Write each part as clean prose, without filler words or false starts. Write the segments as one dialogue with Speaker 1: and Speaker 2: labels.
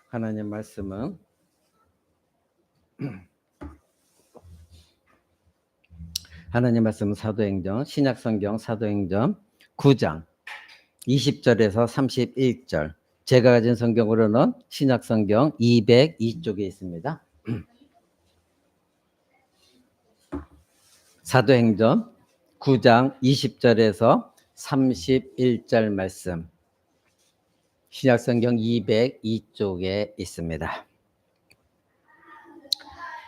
Speaker 1: 하나님 말씀은 사도행전, 신약성경 사도행전 9장 20절에서 31절. 제가 가진 성경으로는 신약성경 202쪽에 있습니다. 사도행전 9장 20절에서 31절 말씀, 신약성경 202쪽에 있습니다.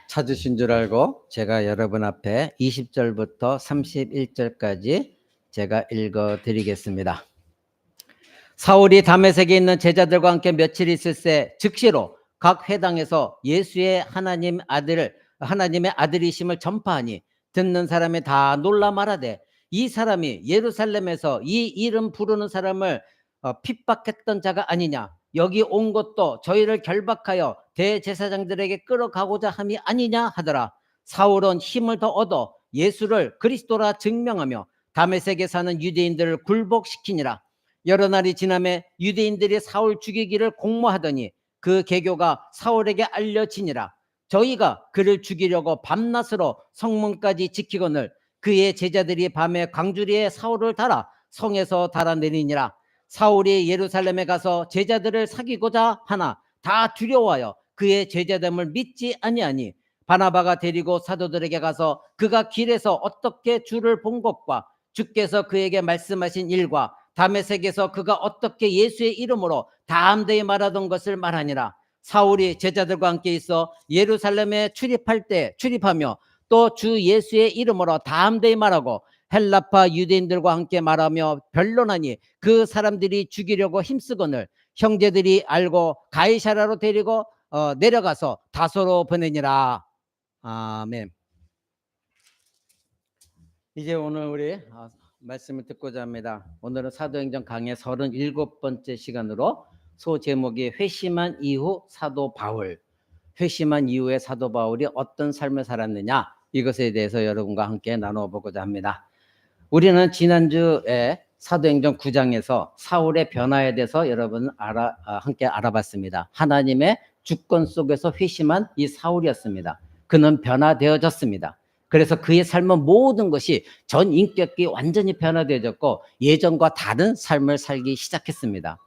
Speaker 1: 찾으신 줄 알고 제가 여러분 앞에 20절부터 31절까지 제가 읽어드리겠습니다. 사울이 다메섹에 있는 제자들과 함께 며칠 있을새 즉시로 각 회당에서 예수의 하나님의 아들이심을 전파하니 듣는 사람이 다 놀라 말하되 이 사람이 예루살렘에서 이 이름 부르는 사람을 핍박했던 자가 아니냐, 여기 온 것도 저희를 결박하여 대제사장들에게 끌어가고자 함이 아니냐 하더라. 사울은 힘을 더 얻어 예수를 그리스도라 증명하며 다메섹에 사는 유대인들을 굴복시키니라. 여러 날이 지나매 유대인들이 사울 죽이기를 공모하더니 그 계교가 사울에게 알려지니라. 저희가 그를 죽이려고 밤낮으로 성문까지 지키거늘 그의 제자들이 밤에 광주리에 사울을 달아 성에서 달아내리니라. 사울이 예루살렘에 가서 제자들을 사귀고자 하나 다 두려워하여 그의 제자됨을 믿지 아니하니 바나바가 데리고 사도들에게 가서 그가 길에서 어떻게 주를 본 것과 주께서 그에게 말씀하신 일과 다메섹에서 그가 어떻게 예수의 이름으로 담대히 말하던 것을 말하니라. 사울이 제자들과 함께 있어 예루살렘에 출입하며 또 주 예수의 이름으로 담대히 말하고 헬라파 유대인들과 함께 말하며 변론하니 그 사람들이 죽이려고 힘쓰거늘 형제들이 알고 가이사라로 데리고 내려가서 다소로 보내니라. 아멘. 이제 오늘 우리 말씀을 듣고자 합니다. 오늘은 사도행전 강의 37번째 시간으로 소제목이 회심한 이후 사도 바울, 회심한 이후에 사도 바울이 어떤 삶을 살았느냐, 이것에 대해서 여러분과 함께 나눠보고자 합니다. 우리는 지난주에 사도행전 9장에서 사울의 변화에 대해서 여러분 함께 알아봤습니다. 하나님의 주권 속에서 회심한 이 사울이었습니다. 그는 변화되어졌습니다. 그래서 그의 삶은 모든 것이 전 인격이 완전히 변화되어졌고 예전과 다른 삶을 살기 시작했습니다.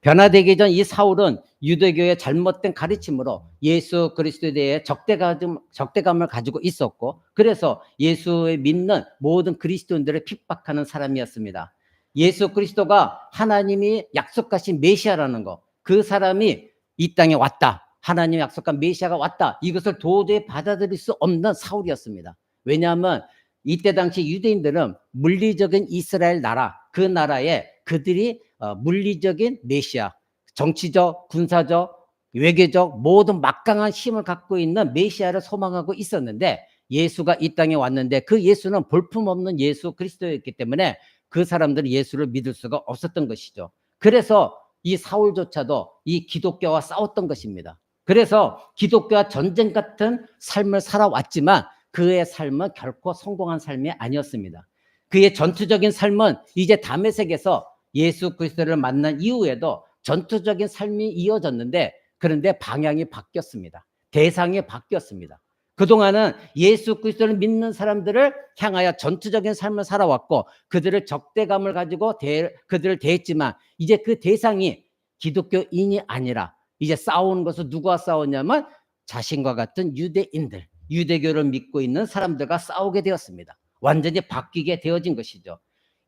Speaker 1: 변화되기 전 이 사울은 유대교의 잘못된 가르침으로 예수 그리스도에 대해 적대감을 가지고 있었고, 그래서 예수를 믿는 모든 그리스도인들을 핍박하는 사람이었습니다. 예수 그리스도가 하나님이 약속하신 메시아라는 것, 그 사람이 이 땅에 왔다, 하나님이 약속한 메시아가 왔다, 이것을 도저히 받아들일 수 없는 사울이었습니다. 왜냐하면 이때 당시 유대인들은 물리적인 이스라엘 나라, 그 나라에 그들이 물리적인 메시아, 정치적, 군사적, 외교적 모든 막강한 힘을 갖고 있는 메시아를 소망하고 있었는데, 예수가 이 땅에 왔는데 그 예수는 볼품없는 예수 그리스도였기 때문에 그 사람들은 예수를 믿을 수가 없었던 것이죠. 그래서 이 사울조차도 이 기독교와 싸웠던 것입니다. 그래서 기독교와 전쟁 같은 삶을 살아왔지만 그의 삶은 결코 성공한 삶이 아니었습니다. 그의 전투적인 삶은 이제 다메섹에서 예수 그리스도를 만난 이후에도 전투적인 삶이 이어졌는데, 그런데 방향이 바뀌었습니다. 대상이 바뀌었습니다. 그동안은 예수 그리스도를 믿는 사람들을 향하여 전투적인 삶을 살아왔고 그들을 적대감을 가지고 그들을 대했지만, 이제 그 대상이 기독교인이 아니라 이제 싸우는 것은 누구와 싸웠냐면 자신과 같은 유대인들, 유대교를 믿고 있는 사람들과 싸우게 되었습니다. 완전히 바뀌게 되어진 것이죠.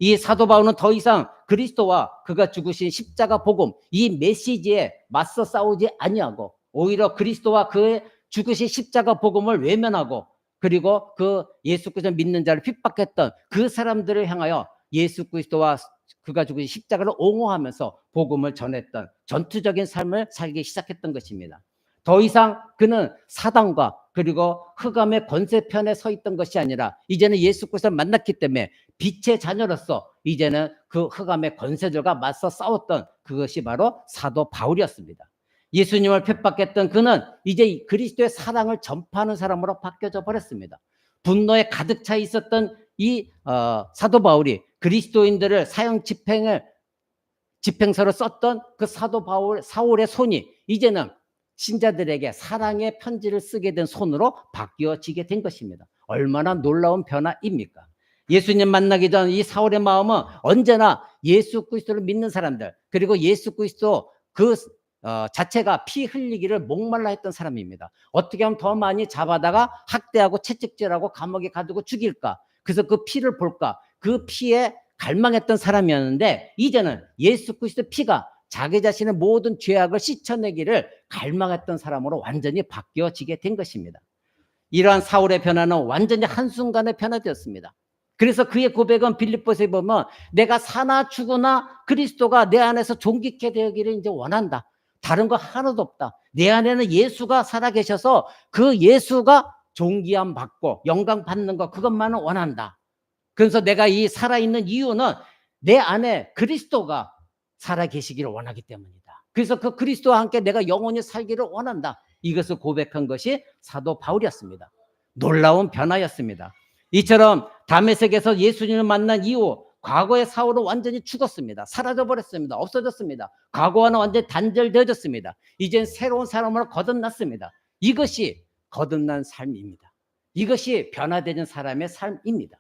Speaker 1: 이 사도 바울은 더 이상 그리스도와 그가 죽으신 십자가 복음, 이 메시지에 맞서 싸우지 아니하고 오히려 그리스도와 그의 죽으신 십자가 복음을 외면하고, 그리고 그 예수 그리스도 믿는 자를 핍박했던 그 사람들을 향하여 예수 그리스도와 그가 죽으신 십자가를 옹호하면서 복음을 전했던 전투적인 삶을 살기 시작했던 것입니다. 더 이상 그는 사단과 그리고 흑암의 권세편에 서 있던 것이 아니라 이제는 예수 그리스도를 만났기 때문에 빛의 자녀로서 이제는 그 흑암의 권세들과 맞서 싸웠던 그것이 바로 사도 바울이었습니다. 예수님을 핍박했던 그는 이제 그리스도의 사랑을 전파하는 사람으로 바뀌어져 버렸습니다. 분노에 가득 차 있었던 이 사도 바울이 그리스도인들을 사형 집행을 집행서를 썼던 그 사도 사울의 손이 이제는 신자들에게 사랑의 편지를 쓰게 된 손으로 바뀌어지게 된 것입니다. 얼마나 놀라운 변화입니까? 예수님 만나기 전 이 사울의 마음은 언제나 예수 그리스도를 믿는 사람들, 그리고 예수 그리스도 그 자체가 피 흘리기를 목말라 했던 사람입니다. 어떻게 하면 더 많이 잡아다가 학대하고 채찍질하고 감옥에 가두고 죽일까? 그래서 그 피를 볼까? 그 피에 갈망했던 사람이었는데, 이제는 예수 그리스도 피가 자기 자신의 모든 죄악을 씻어내기를 갈망했던 사람으로 완전히 바뀌어지게 된 것입니다. 이러한 사울의 변화는 완전히 한순간에 변화되었습니다. 그래서 그의 고백은 빌립보서에 보면 내가 사나 죽으나 그리스도가 내 안에서 존귀케 되기를 이제 원한다. 다른 거 하나도 없다. 내 안에는 예수가 살아계셔서 그 예수가 존귀함 받고 영광 받는 거, 그것만은 원한다. 그래서 내가 이 살아있는 이유는 내 안에 그리스도가 살아계시기를 원하기 때문이다. 그래서 그 그리스도와 함께 내가 영원히 살기를 원한다. 이것을 고백한 것이 사도 바울이었습니다. 놀라운 변화였습니다. 이처럼 다메섹에서 예수님을 만난 이후 과거의 사울은 완전히 죽었습니다. 사라져버렸습니다. 없어졌습니다. 과거와는 완전히 단절되어졌습니다. 이젠 새로운 사람으로 거듭났습니다. 이것이 거듭난 삶입니다. 이것이 변화되는 사람의 삶입니다.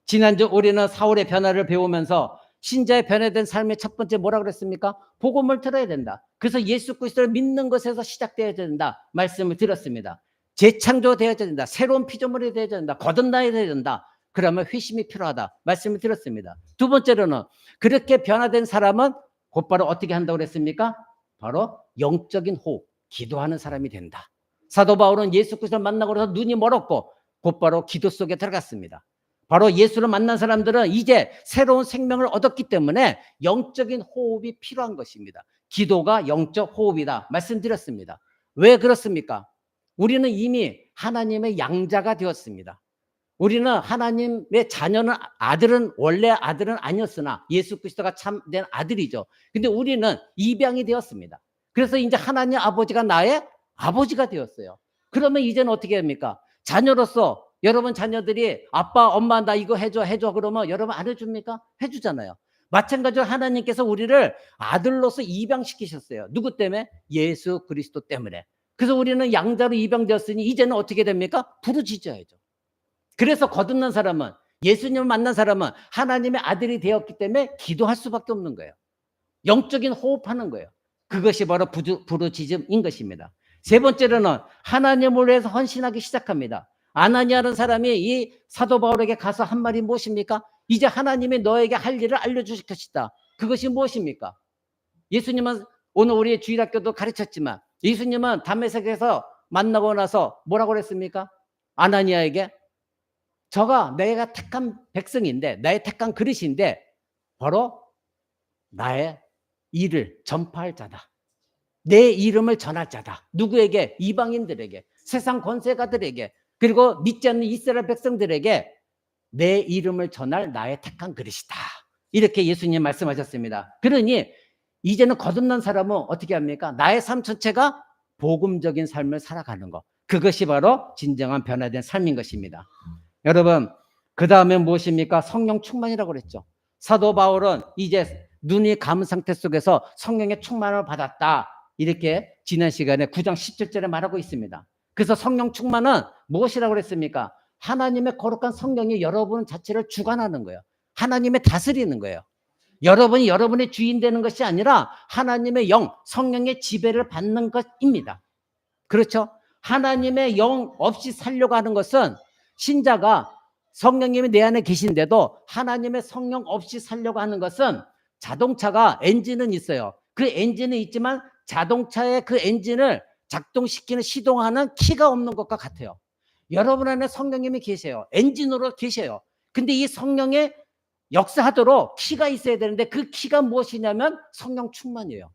Speaker 1: 지난주 우리는 사울의 변화를 배우면서 신자의 변화된 삶의 첫 번째 뭐라 그랬습니까? 복음을 들어야 된다. 그래서 예수 그리스도를 믿는 것에서 시작되어야 된다 말씀을 드렸습니다. 재창조되어야 된다. 새로운 피조물이 되어야 된다. 거듭나야 된다. 그러면 회심이 필요하다 말씀을 드렸습니다. 두 번째로는 그렇게 변화된 사람은 곧바로 어떻게 한다고 그랬습니까? 바로 영적인 호흡, 기도하는 사람이 된다. 사도 바울은 예수 그리스도를 만나고 나서 눈이 멀었고 곧바로 기도 속에 들어갔습니다. 바로 예수를 만난 사람들은 이제 새로운 생명을 얻었기 때문에 영적인 호흡이 필요한 것입니다. 기도가 영적 호흡이다 말씀드렸습니다. 왜 그렇습니까? 우리는 이미 하나님의 양자가 되었습니다. 우리는 하나님의 자녀는, 아들은 원래 아들은 아니었으나 예수 그리스도가 참된 아들이죠. 근데 우리는 입양이 되었습니다. 그래서 이제 하나님 아버지가 나의 아버지가 되었어요. 그러면 이제는 어떻게 합니까? 자녀로서 여러분 자녀들이 아빠 엄마 나 이거 해줘 그러면 여러분 안 해줍니까? 해주잖아요. 마찬가지로 하나님께서 우리를 아들로서 입양시키셨어요. 누구 때문에? 예수 그리스도 때문에. 그래서 우리는 양자로 입양되었으니 이제는 어떻게 됩니까? 부르짖어야죠. 그래서 거듭난 사람은, 예수님을 만난 사람은 하나님의 아들이 되었기 때문에 기도할 수밖에 없는 거예요. 영적인 호흡하는 거예요. 그것이 바로 부르짖음인 것입니다. 세 번째로는 하나님을 위해서 헌신하기 시작합니다. 아나니아라는 사람이 이 사도 바울에게 가서 한 말이 무엇입니까? 이제 하나님이 너에게 할 일을 알려주실 것이다. 그것이 무엇입니까? 예수님은 오늘 우리의 주일학교도 가르쳤지만 예수님은 다메섹에서 만나고 나서 뭐라고 그랬습니까? 아나니아에게 저가 내가 택한 백성인데, 나의 택한 그릇인데 바로 나의 일을 전파할 자다. 내 이름을 전할 자다. 누구에게? 이방인들에게, 세상 권세가들에게, 그리고 믿지 않는 이스라엘 백성들에게 내 이름을 전할 나의 택한 그릇이다. 이렇게 예수님 말씀하셨습니다. 그러니 이제는 거듭난 사람은 어떻게 합니까? 나의 삶 전체가 복음적인 삶을 살아가는 것. 그것이 바로 진정한 변화된 삶인 것입니다. 여러분, 그 다음에 무엇입니까? 성령 충만이라고 그랬죠. 사도 바울은 이제 눈이 감은 상태 속에서 성령의 충만을 받았다. 이렇게 지난 시간에 9장 17절에 말하고 있습니다. 그래서 성령 충만은 무엇이라고 그랬습니까? 하나님의 거룩한 성령이 여러분 자체를 주관하는 거예요. 하나님의 다스리는 거예요. 여러분이 여러분의 주인 되는 것이 아니라 하나님의 영, 성령의 지배를 받는 것입니다. 그렇죠? 하나님의 영 없이 살려고 하는 것은, 신자가 성령님이 내 안에 계신데도 하나님의 성령 없이 살려고 하는 것은, 자동차가 엔진은 있어요. 그 엔진은 있지만 자동차의 그 엔진을 작동시키는, 시동하는 키가 없는 것과 같아요. 여러분 안에 성령님이 계세요. 엔진으로 계셔요. 근데 이 성령의 역사하도록 키가 있어야 되는데 그 키가 무엇이냐면 성령 충만이에요.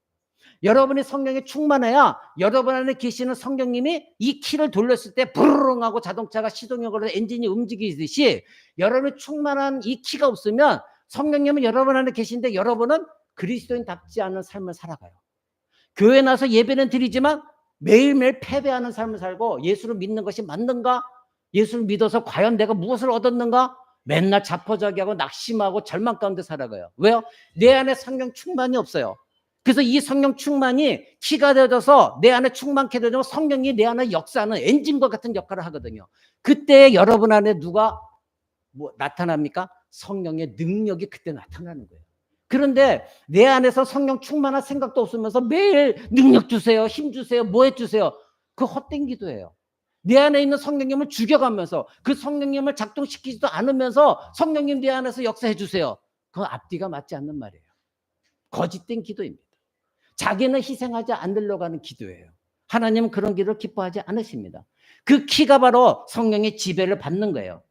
Speaker 1: 여러분이 성령에 충만해야 여러분 안에 계시는 성령님이 이 키를 돌렸을 때 부르릉 하고 자동차가 시동이 걸려 엔진이 움직이듯이, 여러분이 충만한 이 키가 없으면 성령님은 여러분 안에 계신데 여러분은 그리스도인답지 않은 삶을 살아가요. 교회 나서 예배는 드리지만 매일매일 패배하는 삶을 살고, 예수를 믿는 것이 맞는가? 예수를 믿어서 과연 내가 무엇을 얻었는가? 맨날 자포자기하고 낙심하고 절망 가운데 살아가요. 왜요? 내 안에 성령 충만이 없어요. 그래서 이 성령 충만이 키가 되어져서 내 안에 충만케 되면 성령이 내 안에 역사하는 엔진과 같은 역할을 하거든요. 그때 여러분 안에 누가 나타납니까? 성령의 능력이 그때 나타나는 거예요. 그런데 내 안에서 성령 충만한 생각도 없으면서 매일 능력 주세요, 힘 주세요, 뭐 해주세요. 그 헛된 기도예요. 내 안에 있는 성령님을 죽여가면서 그 성령님을 작동시키지도 않으면서 성령님 내 안에서 역사해 주세요. 그건 앞뒤가 맞지 않는 말이에요. 거짓된 기도입니다. 자기는 희생하지 않으려고 하는 기도예요. 하나님은 그런 기도를 기뻐하지 않으십니다. 그 키가 바로 성령의 지배를 받는 거예요.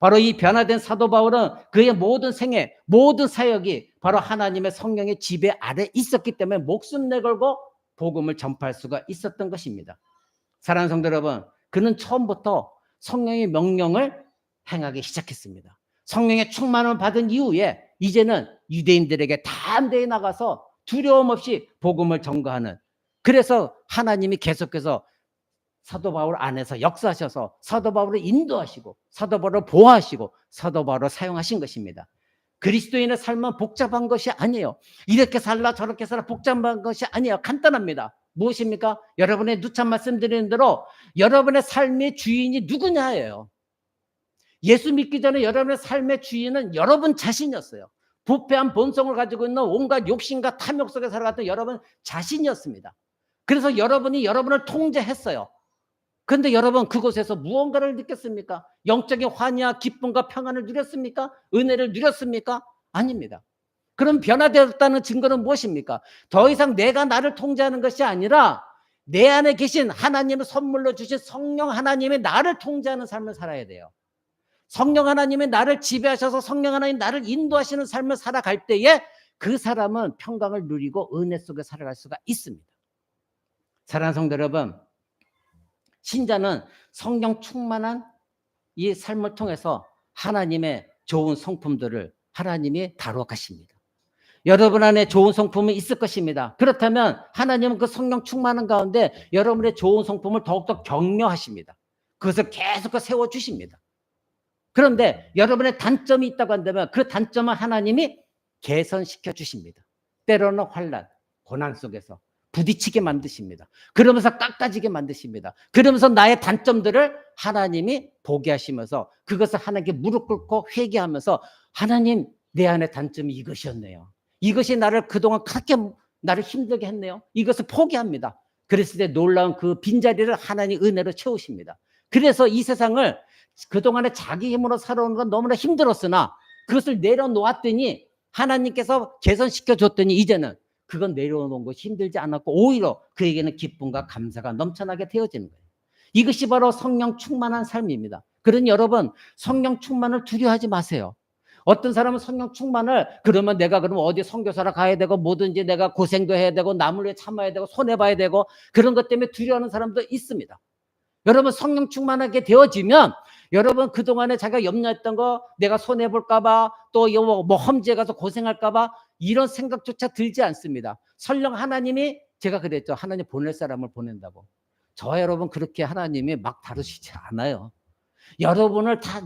Speaker 1: 바로 이 변화된 사도 바울은 그의 모든 생애, 모든 사역이 바로 하나님의 성령의 지배 아래 있었기 때문에 목숨 내걸고 복음을 전파할 수가 있었던 것입니다. 사랑하는 성도 여러분, 그는 처음부터 성령의 명령을 행하기 시작했습니다. 성령의 충만을 받은 이후에 이제는 유대인들에게 담대히 나가서 두려움 없이 복음을 전가하는, 그래서 하나님이 계속해서 사도 바울 안에서 역사하셔서 사도 바울을 인도하시고 사도 바울을 보호하시고 사도 바울을 사용하신 것입니다. 그리스도인의 삶은 복잡한 것이 아니에요. 이렇게 살라 저렇게 살라 복잡한 것이 아니에요. 간단합니다. 무엇입니까? 여러분의 누차 말씀드리는 대로 여러분의 삶의 주인이 누구냐예요. 예수 믿기 전에 여러분의 삶의 주인은 여러분 자신이었어요. 부패한 본성을 가지고 있는 온갖 욕심과 탐욕 속에 살아갔던 여러분 자신이었습니다. 그래서 여러분이 여러분을 통제했어요. 그런데 여러분 그곳에서 무언가를 느꼈습니까? 영적인 환희와 기쁨과 평안을 누렸습니까? 은혜를 누렸습니까? 아닙니다. 그럼 변화되었다는 증거는 무엇입니까? 더 이상 내가 나를 통제하는 것이 아니라 내 안에 계신 하나님의 선물로 주신 성령 하나님이 나를 통제하는 삶을 살아야 돼요. 성령 하나님이 나를 지배하셔서 성령 하나님 나를 인도하시는 삶을 살아갈 때에 그 사람은 평강을 누리고 은혜 속에 살아갈 수가 있습니다. 사랑하는 성도 여러분, 신자는 성령 충만한 이 삶을 통해서 하나님의 좋은 성품들을 하나님이 다루어 가십니다. 여러분 안에 좋은 성품이 있을 것입니다. 그렇다면 하나님은 그 성령 충만한 가운데 여러분의 좋은 성품을 더욱더 격려하십니다. 그것을 계속 세워주십니다. 그런데 여러분의 단점이 있다고 한다면 그 단점은 하나님이 개선시켜 주십니다. 때로는 환난, 고난 속에서 부딪히게 만드십니다. 그러면서 깎아지게 만드십니다. 그러면서 나의 단점들을 하나님이 보게 하시면서 그것을 하나님께 무릎 꿇고 회개하면서 하나님, 내 안의 단점이 이것이었네요. 이것이 나를 그동안 그렇게 나를 힘들게 했네요. 이것을 포기합니다. 그랬을 때 놀라운 그 빈자리를 하나님 은혜로 채우십니다. 그래서 이 세상을 그동안에 자기 힘으로 살아오는 건 너무나 힘들었으나 그것을 내려놓았더니 하나님께서 개선시켜 줬더니 이제는 그건 내려놓은 것이 힘들지 않았고 오히려 그에게는 기쁨과 감사가 넘쳐나게 되어지는 거예요. 이것이 바로 성령 충만한 삶입니다. 그러니 여러분, 성령 충만을 두려워하지 마세요. 어떤 사람은 성령 충만을 그러면 내가 그러면 어디 선교사로 가야 되고 뭐든지 내가 고생도 해야 되고 남을 위해 참아야 되고 손해봐야 되고 그런 것 때문에 두려워하는 사람도 있습니다. 여러분 성령 충만하게 되어지면 여러분 그동안에 자기가 염려했던 거 내가 손해볼까봐 또 뭐 험지에 가서 고생할까봐 이런 생각조차 들지 않습니다. 설령 하나님이 제가 그랬죠. 하나님 보낼 사람을 보낸다고. 저와 여러분 그렇게 하나님이 막 다루시지 않아요. 여러분을 다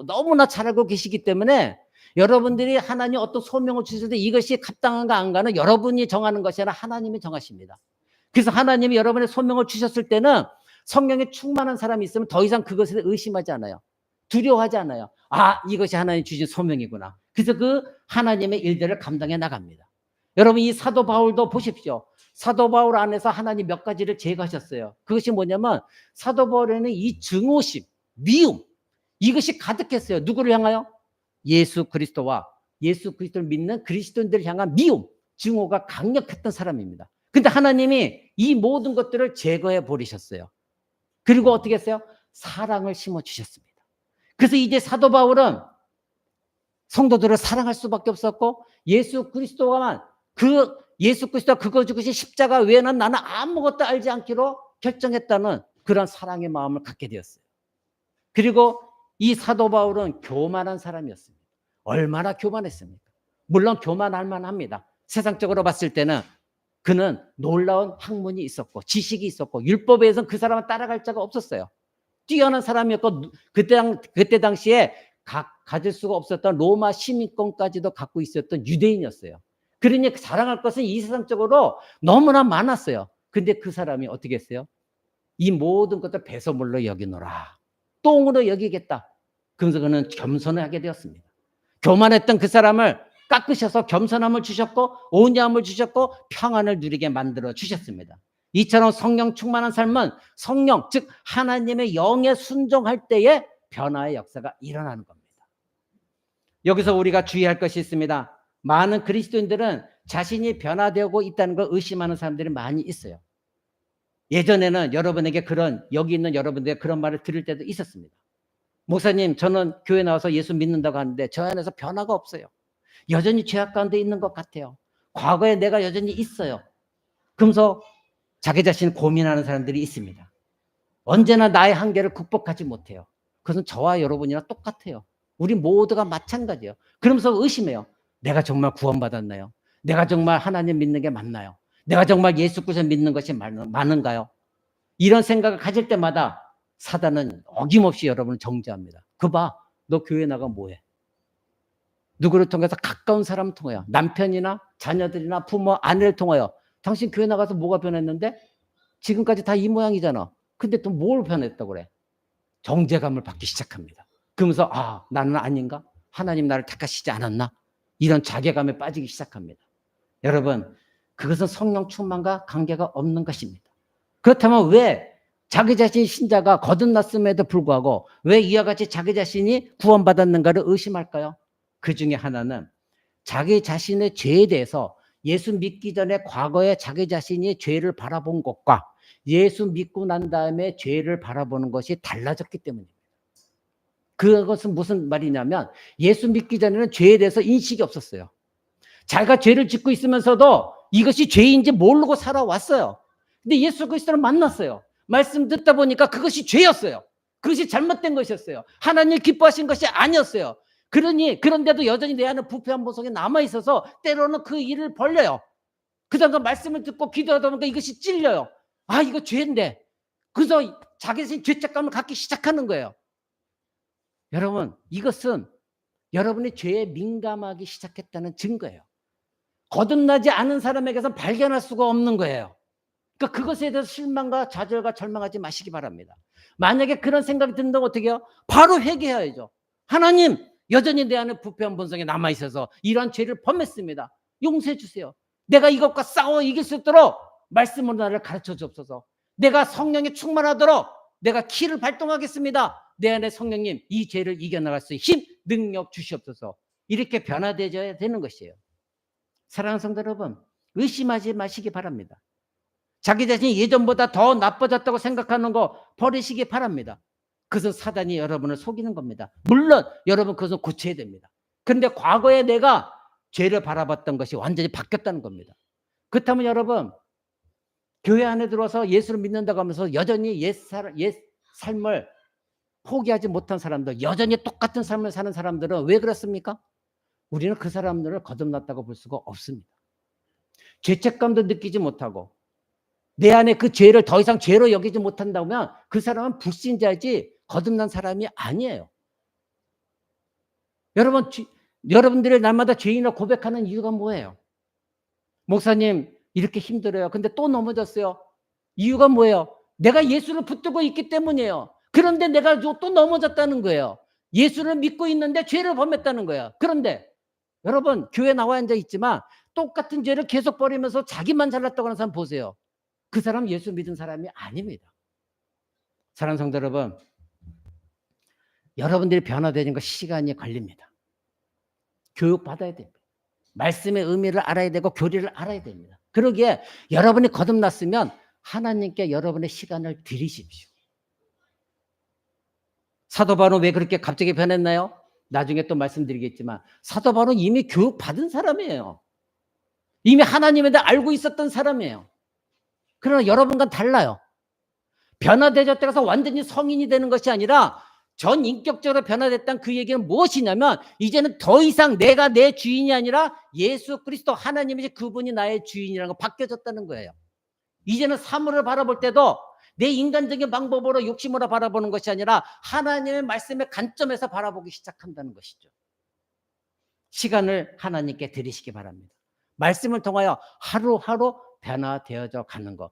Speaker 1: 너무나 잘 알고 계시기 때문에 여러분들이 하나님 어떤 소명을 주실 때 이것이 합당한가 안가는 여러분이 정하는 것이 아니라 하나님이 정하십니다. 그래서 하나님이 여러분의 소명을 주셨을 때는 성령에 충만한 사람이 있으면 더 이상 그것에 의심하지 않아요. 두려워하지 않아요. 아, 이것이 하나님 주신 소명이구나. 그래서 그 하나님의 일들을 감당해 나갑니다. 여러분 이 사도 바울도 보십시오. 사도 바울 안에서 하나님 몇 가지를 제거하셨어요. 그것이 뭐냐면 사도 바울에는 이 증오심, 미움 이것이 가득했어요. 누구를 향하여? 예수 그리스도와 예수 그리스도를 믿는 그리스도인들을 향한 미움, 증오가 강력했던 사람입니다. 근데 하나님이 이 모든 것들을 제거해 버리셨어요. 그리고 어떻게 했어요? 사랑을 심어주셨습니다. 그래서 이제 사도 바울은 성도들을 사랑할 수밖에 없었고 예수 그리스도가만 그 예수 그리스도가 그거 죽으신 십자가 외에는 나는 아무것도 알지 않기로 결정했다는 그런 사랑의 마음을 갖게 되었어요. 그리고 이 사도 바울은 교만한 사람이었습니다. 얼마나 교만했습니까? 물론 교만할 만합니다. 세상적으로 봤을 때는 그는 놀라운 학문이 있었고 지식이 있었고 율법에 의해서는 그 사람은 따라갈 자가 없었어요. 뛰어난 사람이었고 그때 당시에 가질 수가 없었던 로마 시민권까지도 갖고 있었던 유대인이었어요. 그러니 자랑할 것은 이 세상적으로 너무나 많았어요. 근데 그 사람이 어떻게 했어요? 이 모든 것들 배설물로 여기노라. 똥으로 여기겠다. 그래서 그는 겸손을 하게 되었습니다. 교만했던 그 사람을 깎으셔서 겸손함을 주셨고 온유함을 주셨고 평안을 누리게 만들어 주셨습니다. 이처럼 성령 충만한 삶은 성령, 즉 하나님의 영에 순종할 때에 변화의 역사가 일어나는 겁니다. 여기서 우리가 주의할 것이 있습니다. 많은 그리스도인들은 자신이 변화되고 있다는 걸 의심하는 사람들이 많이 있어요. 예전에는 여러분에게 여기 있는 여러분들에게 그런 말을 들을 때도 있었습니다. 목사님, 저는 교회 나와서 예수 믿는다고 하는데 저 안에서 변화가 없어요. 여전히 죄악 가운데 있는 것 같아요. 과거에 내가 여전히 있어요. 그러면서 자기 자신을 고민하는 사람들이 있습니다. 언제나 나의 한계를 극복하지 못해요. 그것은 저와 여러분이랑 똑같아요. 우리 모두가 마찬가지예요. 그러면서 의심해요. 내가 정말 구원받았나요? 내가 정말 하나님 믿는 게 맞나요? 내가 정말 예수 그리스도 믿는 것이 많은가요? 이런 생각을 가질 때마다 사단은 어김없이 여러분을 정죄합니다. 그 봐, 너 교회 나가 뭐해? 누구를 통해서? 가까운 사람을 통하여, 남편이나 자녀들이나 부모, 아내를 통하여. 당신 교회 나가서 뭐가 변했는데? 지금까지 다 이 모양이잖아. 근데 또 뭘 변했다고 그래? 정죄감을 받기 시작합니다. 그러면서 나는 아닌가? 하나님 나를 택하시지 않았나? 이런 자괴감에 빠지기 시작합니다. 여러분, 그것은 성령 충만과 관계가 없는 것입니다. 그렇다면 왜 자기 자신이 신자가 거듭났음에도 불구하고 왜 이와 같이 자기 자신이 구원받았는가를 의심할까요? 그 중에 하나는 자기 자신의 죄에 대해서 예수 믿기 전에 과거에 자기 자신이 죄를 바라본 것과 예수 믿고 난 다음에 죄를 바라보는 것이 달라졌기 때문입니다. 그것은 무슨 말이냐면 예수 믿기 전에는 죄에 대해서 인식이 없었어요. 자기가 죄를 짓고 있으면서도 이것이 죄인지 모르고 살아왔어요. 근데 예수 그리스도를 만났어요. 말씀 듣다 보니까 그것이 죄였어요. 그것이 잘못된 것이었어요. 하나님 기뻐하신 것이 아니었어요. 그런데도 여전히 내 안에 부패한 모성이 남아있어서 때로는 그 일을 벌려요. 그다음에 말씀을 듣고 기도하다 보니까 이것이 찔려요. 이거 죄인데. 그래서 자기 자신 죄책감을 갖기 시작하는 거예요. 여러분, 이것은 여러분이 죄에 민감하기 시작했다는 증거예요. 거듭나지 않은 사람에게서 발견할 수가 없는 거예요. 그러니까 그것에 대해서 실망과 좌절과 절망하지 마시기 바랍니다. 만약에 그런 생각이 든다면 어떻게 해요? 바로 회개해야죠. 하나님, 여전히 내 안에 부패한 본성이 남아있어서 이러한 죄를 범했습니다. 용서해 주세요. 내가 이것과 싸워 이길 수 있도록 말씀으로 나를 가르쳐 주옵소서. 내가 성령에 충만하도록 내가 키를 발동하겠습니다. 내 안에 성령님, 이 죄를 이겨나갈 수 있는 힘, 능력 주시옵소서. 이렇게 변화되어야 되는 것이에요. 사랑하는 성도 여러분, 의심하지 마시기 바랍니다. 자기 자신이 예전보다 더 나빠졌다고 생각하는 거 버리시기 바랍니다. 그것은 사단이 여러분을 속이는 겁니다. 물론 여러분 그것은 고쳐야 됩니다. 그런데 과거에 내가 죄를 바라봤던 것이 완전히 바뀌었다는 겁니다. 그렇다면 여러분, 교회 안에 들어와서 예수를 믿는다고 하면서 여전히 옛 삶을 포기하지 못한 사람들, 여전히 똑같은 삶을 사는 사람들은 왜 그렇습니까? 우리는 그 사람들을 거듭났다고 볼 수가 없습니다. 죄책감도 느끼지 못하고 내 안에 그 죄를 더 이상 죄로 여기지 못한다면 그 사람은 불신자이지 거듭난 사람이 아니에요. 여러분들이 날마다 죄인을 고백하는 이유가 뭐예요? 목사님, 이렇게 힘들어요. 근데 또 넘어졌어요. 이유가 뭐예요? 내가 예수를 붙들고 있기 때문이에요. 그런데 내가 또 넘어졌다는 거예요. 예수를 믿고 있는데 죄를 범했다는 거예요. 그런데 여러분, 교회 나와 앉아 있지만 똑같은 죄를 계속 벌이면서 자기만 잘났다고 하는 사람 보세요. 그 사람 예수 믿은 사람이 아닙니다. 사랑하는 성도 여러분, 여러분들이 변화되는 거 시간이 걸립니다. 교육받아야 됩니다. 말씀의 의미를 알아야 되고 교리를 알아야 됩니다. 그러기에 여러분이 거듭났으면 하나님께 여러분의 시간을 드리십시오. 사도 바울은 왜 그렇게 갑자기 변했나요? 나중에 또 말씀드리겠지만 사도 바울은 이미 교육받은 사람이에요. 이미 하나님에 대해 알고 있었던 사람이에요. 그러나 여러분과는 달라요. 변화되었다고 해서 완전히 성인이 되는 것이 아니라 전인격적으로 변화됐다는 그 얘기는 무엇이냐면 이제는 더 이상 내가 내 주인이 아니라 예수 그리스도 하나님이시 그분이 나의 주인이라는 거 바뀌어졌다는 거예요. 이제는 사물을 바라볼 때도 내 인간적인 방법으로 욕심으로 바라보는 것이 아니라 하나님의 말씀의 관점에서 바라보기 시작한다는 것이죠. 시간을 하나님께 드리시기 바랍니다. 말씀을 통하여 하루하루 변화되어져 가는 것.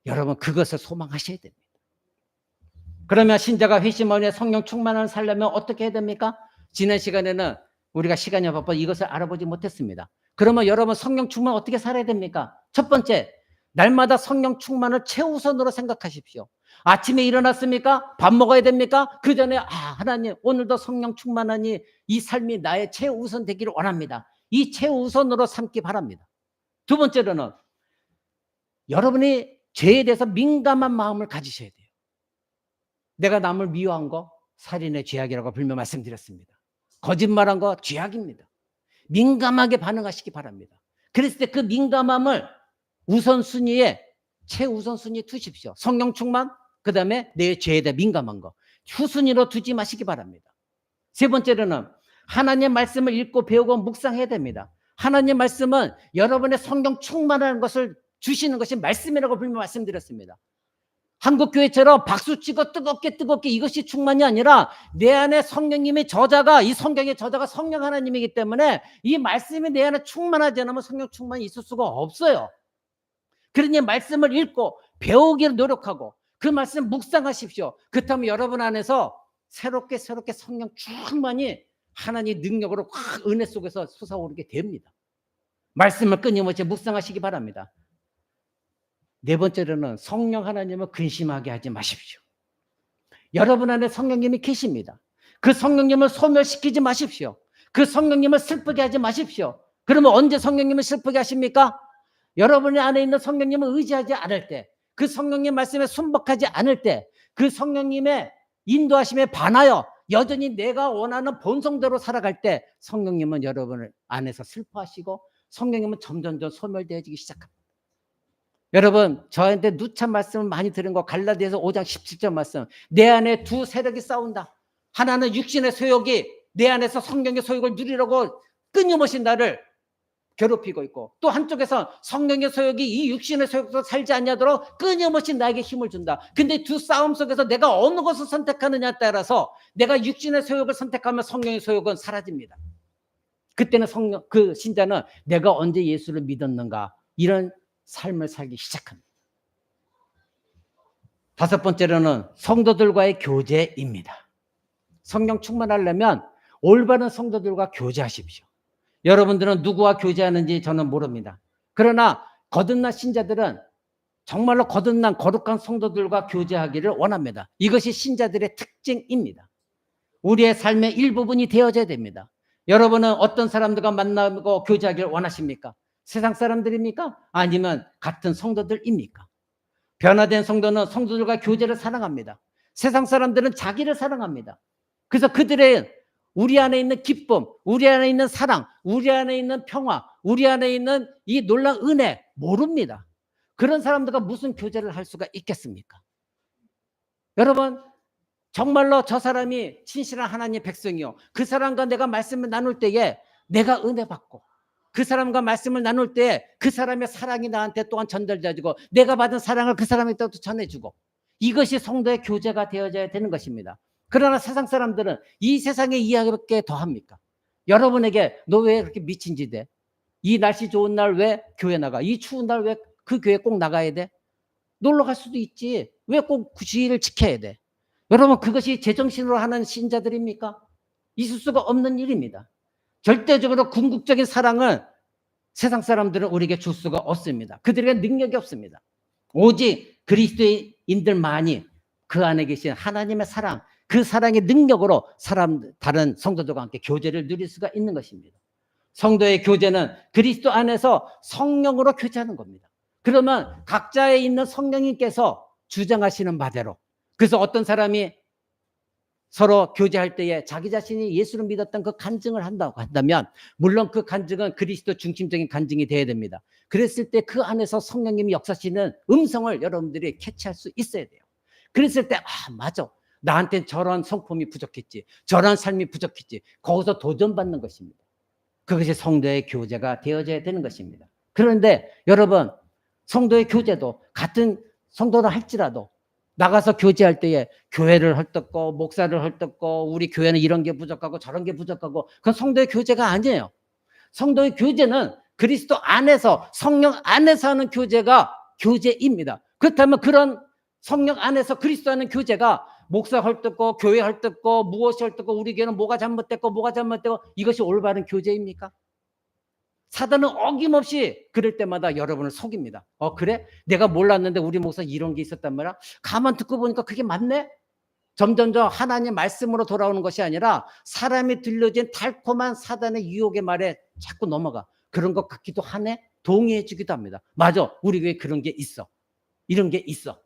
Speaker 1: 여러분 그것을 소망하셔야 됩니다. 그러면 신자가 회심하며 성령 충만을 살려면 어떻게 해야 됩니까? 지난 시간에는 우리가 시간이 바빠 이것을 알아보지 못했습니다. 그러면 여러분 성령 충만 어떻게 살아야 됩니까? 첫 번째, 날마다 성령 충만을 최우선으로 생각하십시오. 아침에 일어났습니까? 밥 먹어야 됩니까? 그 전에 하나님 오늘도 성령 충만하니 이 삶이 나의 최우선 되기를 원합니다. 이 최우선으로 삼기 바랍니다. 두 번째로는 여러분이 죄에 대해서 민감한 마음을 가지셔야 돼요. 내가 남을 미워한 거 살인의 죄악이라고 불며 말씀드렸습니다. 거짓말한 거 죄악입니다. 민감하게 반응하시기 바랍니다. 그랬을 때 그 민감함을 우선순위에 최우선순위에 두십시오. 성령 충만, 그 다음에 내 죄에 대해 민감한 거 후순위로 두지 마시기 바랍니다. 세 번째로는 하나님의 말씀을 읽고 배우고 묵상해야 됩니다. 하나님의 말씀은 여러분의 성령 충만한 것을 주시는 것이 말씀이라고 불며 말씀드렸습니다. 한국교회처럼 박수치고 뜨겁게 이것이 충만이 아니라 내 안에 성령님의 저자가 이 성경의 저자가 성령 하나님이기 때문에 이 말씀이 내 안에 충만하지 않으면 성령 충만이 있을 수가 없어요. 그러니 말씀을 읽고 배우기를 노력하고 그 말씀 묵상하십시오. 그렇다면 여러분 안에서 새롭게 성령 충만히 하나님의 능력으로 확 은혜 속에서 솟아오르게 됩니다. 말씀을 끊임없이 묵상하시기 바랍니다. 네 번째로는 성령 하나님을 근심하게 하지 마십시오. 여러분 안에 성령님이 계십니다. 그 성령님을 소멸시키지 마십시오. 그 성령님을 슬프게 하지 마십시오. 그러면 언제 성령님을 슬프게 하십니까? 여러분 안에 있는 성령님을 의지하지 않을 때, 그 성령님 말씀에 순복하지 않을 때, 그 성령님의 인도하심에 반하여 여전히 내가 원하는 본성대로 살아갈 때 성령님은 여러분을 안에서 슬퍼하시고 성령님은 점점 소멸되어지기 시작합니다. 여러분 저한테 누차 말씀을 많이 들은 거 갈라디아서 5장 17절 말씀, 내 안에 두 세력이 싸운다. 하나는 육신의 소욕이 내 안에서 성령의 소욕을 누리려고 끊임없이 나를 괴롭히고 있고, 또 한쪽에서 성령의 소욕이 이 육신의 소욕으로 살지 않냐도록 끊임없이 나에게 힘을 준다. 근데 두 싸움 속에서 내가 어느 것을 선택하느냐에 따라서 내가 육신의 소욕을 선택하면 성령의 소욕은 사라집니다. 그때는 그 신자는 내가 언제 예수를 믿었는가 이런 삶을 살기 시작합니다. 다섯 번째로는 성도들과의 교제입니다. 성령 충만하려면 올바른 성도들과 교제하십시오. 여러분들은 누구와 교제하는지 저는 모릅니다. 그러나 거듭난 신자들은 정말로 거듭난 거룩한 성도들과 교제하기를 원합니다. 이것이 신자들의 특징입니다. 우리의 삶의 일부분이 되어져야 됩니다. 여러분은 어떤 사람들과 만나고 교제하기를 원하십니까? 세상 사람들입니까? 아니면 같은 성도들입니까? 변화된 성도는 성도들과 교제를 사랑합니다. 세상 사람들은 자기를 사랑합니다. 그래서 그들의 우리 안에 있는 기쁨, 우리 안에 있는 사랑, 우리 안에 있는 평화, 우리 안에 있는 이 놀라운 은혜 모릅니다. 그런 사람들과 무슨 교제를 할 수가 있겠습니까? 여러분 정말로 저 사람이 진실한 하나님의 백성이요, 그 사람과 내가 말씀을 나눌 때에 내가 은혜 받고, 그 사람과 말씀을 나눌 때 그 사람의 사랑이 나한테 또한 전달되어지고, 내가 받은 사랑을 그 사람에게 또 전해주고, 이것이 성도의 교제가 되어져야 되는 것입니다. 그러나 세상 사람들은 이 세상의 이야기밖에 더합니까? 여러분에게 너 왜 그렇게 미친 짓 해? 이 날씨 좋은 날 왜 교회 나가? 이 추운 날 왜 그 교회 꼭 나가야 돼? 놀러 갈 수도 있지. 왜 꼭 주의를 지켜야 돼? 여러분 그것이 제정신으로 하는 신자들입니까? 있을 수가 없는 일입니다. 절대적으로 궁극적인 사랑을 세상 사람들은 우리에게 줄 수가 없습니다. 그들에게 능력이 없습니다. 오직 그리스도인들만이 그 안에 계신 하나님의 사랑, 그 사랑의 능력으로 다른 성도들과 함께 교제를 누릴 수가 있는 것입니다. 성도의 교제는 그리스도 안에서 성령으로 교제하는 겁니다. 그러면 각자에 있는 성령님께서 주장하시는 바대로, 그래서 어떤 사람이 서로 교제할 때에 자기 자신이 예수를 믿었던 그 간증을 한다고 한다면, 물론 그 간증은 그리스도 중심적인 간증이 되어야 됩니다. 그랬을 때 그 안에서 성령님이 역사하시는 음성을 여러분들이 캐치할 수 있어야 돼요. 그랬을 때 맞아, 나한테는 저런 성품이 부족했지, 저런 삶이 부족했지, 거기서 도전받는 것입니다. 그것이 성도의 교제가 되어져야 되는 것입니다. 그런데 여러분 성도의 교제도 같은 성도라 할지라도 나가서 교제할 때에 교회를 헐뜯고 목사를 헐뜯고 우리 교회는 이런 게 부족하고 저런 게 부족하고 그건 성도의 교제가 아니에요. 성도의 교제는 그리스도 안에서 성령 안에서 하는 교제가 교제입니다. 그렇다면 그런 성령 안에서 그리스도 하는 교제가 목사 헐뜯고 교회 헐뜯고 무엇이 헐뜯고 우리 교회는 뭐가 잘못됐고 뭐가 잘못되고 이것이 올바른 교제입니까? 사단은 어김없이 그럴 때마다 여러분을 속입니다. 그래? 내가 몰랐는데 우리 목사 이런 게 있었단 말이야? 가만 듣고 보니까 그게 맞네? 점점점 하나님 말씀으로 돌아오는 것이 아니라 사람이 들려진 달콤한 사단의 유혹의 말에 자꾸 넘어가. 그런 것 같기도 하네? 동의해 주기도 합니다. 맞아. 우리 교회에 그런 게 있어. 이런 게 있어.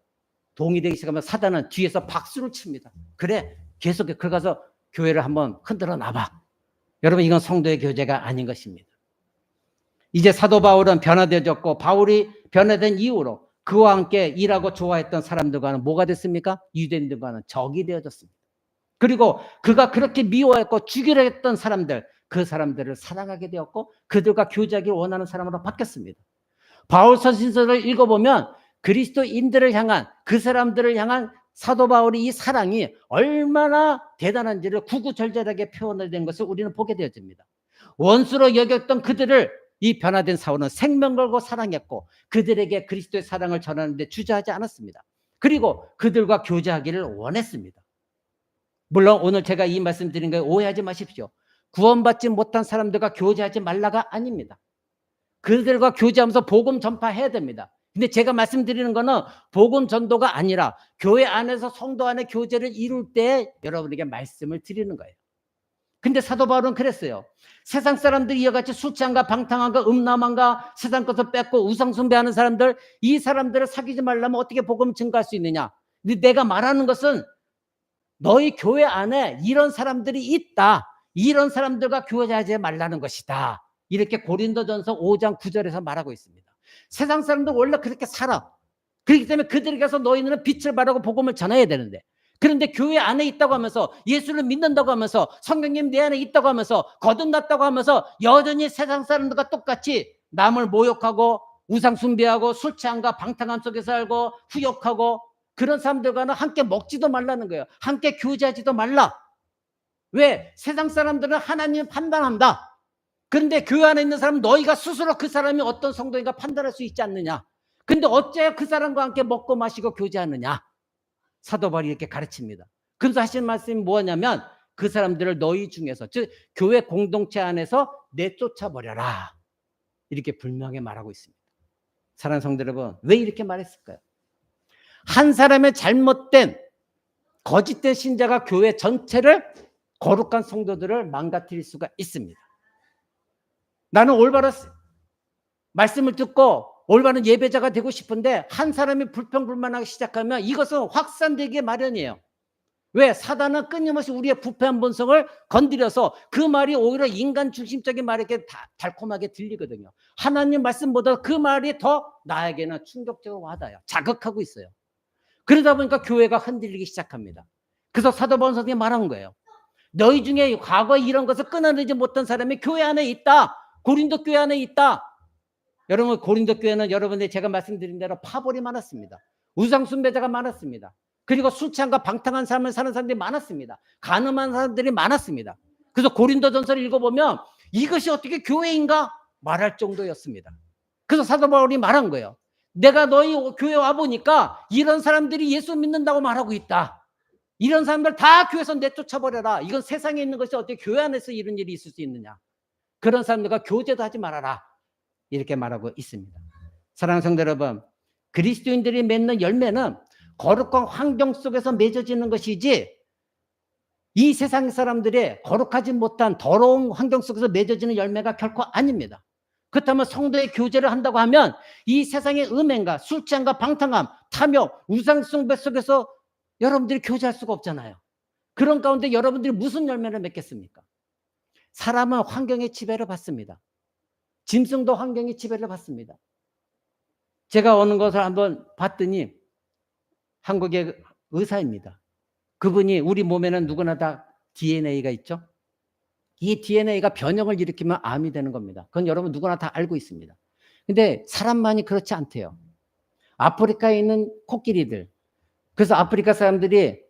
Speaker 1: 동의되기 시작하면 사단은 뒤에서 박수를 칩니다. 그래. 계속해. 그가서 교회를 한번 흔들어 놔봐. 여러분 이건 성도의 교제가 아닌 것입니다. 이제 사도 바울은 변화되어졌고 바울이 변화된 이후로 그와 함께 일하고 좋아했던 사람들과는 뭐가 됐습니까? 유대인들과는 적이 되어졌습니다. 그리고 그가 그렇게 미워했고 죽이려 했던 사람들, 그 사람들을 사랑하게 되었고 그들과 교제하기를 원하는 사람으로 바뀌었습니다. 바울 서신서를 읽어보면 그리스도인들을 향한 그 사람들을 향한 사도 바울의 이 사랑이 얼마나 대단한지를 구구절절하게 표현된 것을 우리는 보게 되어집니다. 원수로 여겼던 그들을 이 변화된 사울은 생명 걸고 사랑했고 그들에게 그리스도의 사랑을 전하는데 주저하지 않았습니다. 그리고 그들과 교제하기를 원했습니다. 물론 오늘 제가 이 말씀 드린 거에 오해하지 마십시오. 구원받지 못한 사람들과 교제하지 말라가 아닙니다. 그들과 교제하면서 복음 전파해야 됩니다. 근데 제가 말씀드리는 거는 복음 전도가 아니라 교회 안에서 성도 안에 교제를 이룰 때 여러분에게 말씀을 드리는 거예요. 근데 사도 바울은 그랬어요. 세상 사람들이 이와 같이 술 취한가 방탕한가 음란한가 세상 것을 뺏고 우상 숭배하는 사람들, 이 사람들을 사귀지 말라면 어떻게 복음을 증거할 수 있느냐. 근데 내가 말하는 것은 너희 교회 안에 이런 사람들이 있다. 이런 사람들과 교제하지 말라는 것이다. 이렇게 고린도전서 5장 9절에서 말하고 있습니다. 세상 사람들 원래 그렇게 살아. 그렇기 때문에 그들에게 가서 너희는 빛을 발하고 복음을 전해야 되는데, 그런데 교회 안에 있다고 하면서 예수를 믿는다고 하면서 성령님 내 안에 있다고 하면서 거듭났다고 하면서 여전히 세상 사람들과 똑같이 남을 모욕하고 우상 숭배하고 술 취함과 방탕함 속에 살고 후욕하고 그런 사람들과는 함께 먹지도 말라는 거예요. 함께 교제하지도 말라. 왜? 세상 사람들은 하나님 판단한다. 그런데 교회 안에 있는 사람은 너희가 스스로 그 사람이 어떤 성도인가 판단할 수 있지 않느냐. 근데 어째 그 사람과 함께 먹고 마시고 교제하느냐. 사도 바울이 이렇게 가르칩니다. 그래서 하시는 말씀이 뭐냐면 그 사람들을 너희 중에서, 즉 교회 공동체 안에서 내쫓아버려라. 이렇게 분명히 말하고 있습니다. 사랑하는 성도 여러분, 왜 이렇게 말했을까요? 한 사람의 잘못된 거짓된 신자가 교회 전체를, 거룩한 성도들을 망가뜨릴 수가 있습니다. 나는 올바른 말씀을 듣고 올바른 예배자가 되고 싶은데 한 사람이 불평불만하기 시작하면 이것은 확산되기 마련이에요. 왜? 사단은 끊임없이 우리의 부패한 본성을 건드려서 그 말이 오히려 인간 중심적인 말에게 달콤하게 들리거든요. 하나님 말씀보다 그 말이 더 나에게는 충격적으로 와닿아요. 자극하고 있어요. 그러다 보니까 교회가 흔들리기 시작합니다. 그래서 사도 바울 선생님이 말한 거예요. 너희 중에 과거에 이런 것을 끊어내지 못한 사람이 교회 안에 있다. 고린도 교회 안에 있다. 여러분, 고린도 교회는 여러분들이 제가 말씀드린 대로 파벌이 많았습니다. 우상 숭배자가 많았습니다. 그리고 술 취함과 방탕한 삶을 사는 사람들이 많았습니다. 가늠한 사람들이 많았습니다. 그래서 고린도전서를 읽어보면 이것이 어떻게 교회인가 말할 정도였습니다. 그래서 사도 바울이 말한 거예요. 내가 너희 교회 와보니까 이런 사람들이 예수 믿는다고 말하고 있다. 이런 사람들 다 교회에서 내쫓아버려라. 이건 세상에 있는 것이 어떻게 교회 안에서 이런 일이 있을 수 있느냐. 그런 사람들과 교제도 하지 말아라. 이렇게 말하고 있습니다. 사랑하는 성도 여러분, 그리스도인들이 맺는 열매는 거룩한 환경 속에서 맺어지는 것이지 이 세상 사람들의 거룩하지 못한 더러운 환경 속에서 맺어지는 열매가 결코 아닙니다. 그렇다면 성도의 교제를 한다고 하면 이 세상의 음행과 술 취함과 방탕함, 탐욕, 우상숭배 속에서 여러분들이 교제할 수가 없잖아요. 그런 가운데 여러분들이 무슨 열매를 맺겠습니까? 사람은 환경의 지배를 받습니다. 짐승도 환경의 지배를 받습니다. 제가 어느 것을 한번 봤더니 한국의 의사입니다. 그분이 우리 몸에는 누구나 다 DNA가 있죠. 이 DNA가 변형을 일으키면 암이 되는 겁니다. 그건 여러분 누구나 다 알고 있습니다. 근데 사람만이 그렇지 않대요. 아프리카에 있는 코끼리들. 그래서 아프리카 사람들이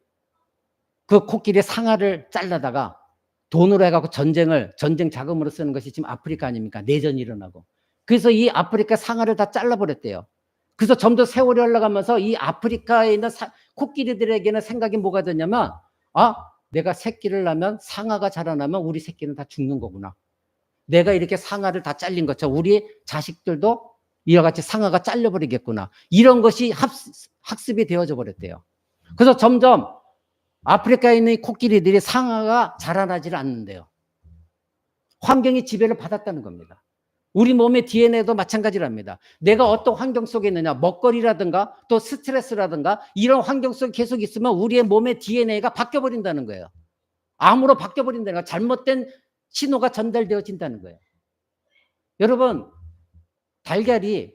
Speaker 1: 그 코끼리 상아를 잘라다가 돈으로 해갖고 전쟁 자금으로 쓰는 것이 지금 아프리카 아닙니까? 내전이 일어나고. 그래서 이 아프리카 상아를 다 잘라버렸대요. 그래서 점점 세월이 흘러가면서 이 아프리카에 있는 코끼리들에게는 생각이 뭐가 되냐면, 아, 내가 새끼를 낳으면 상아가 자라나면 우리 새끼는 다 죽는 거구나. 내가 이렇게 상아를 다 잘린 것처럼 우리 자식들도 이와 같이 상아가 잘려버리겠구나. 이런 것이 학습이 되어져 버렸대요. 그래서 점점 아프리카에 있는 코끼리들이 상아가 자라나질 않는데요. 환경이 지배를 받았다는 겁니다. 우리 몸의 DNA도 마찬가지랍니다. 내가 어떤 환경 속에 있느냐, 먹거리라든가 또 스트레스라든가 이런 환경 속에 계속 있으면 우리의 몸의 DNA가 바뀌어버린다는 거예요. 암으로 바뀌어버린다는 거예요. 잘못된 신호가 전달되어진다는 거예요. 여러분, 달걀이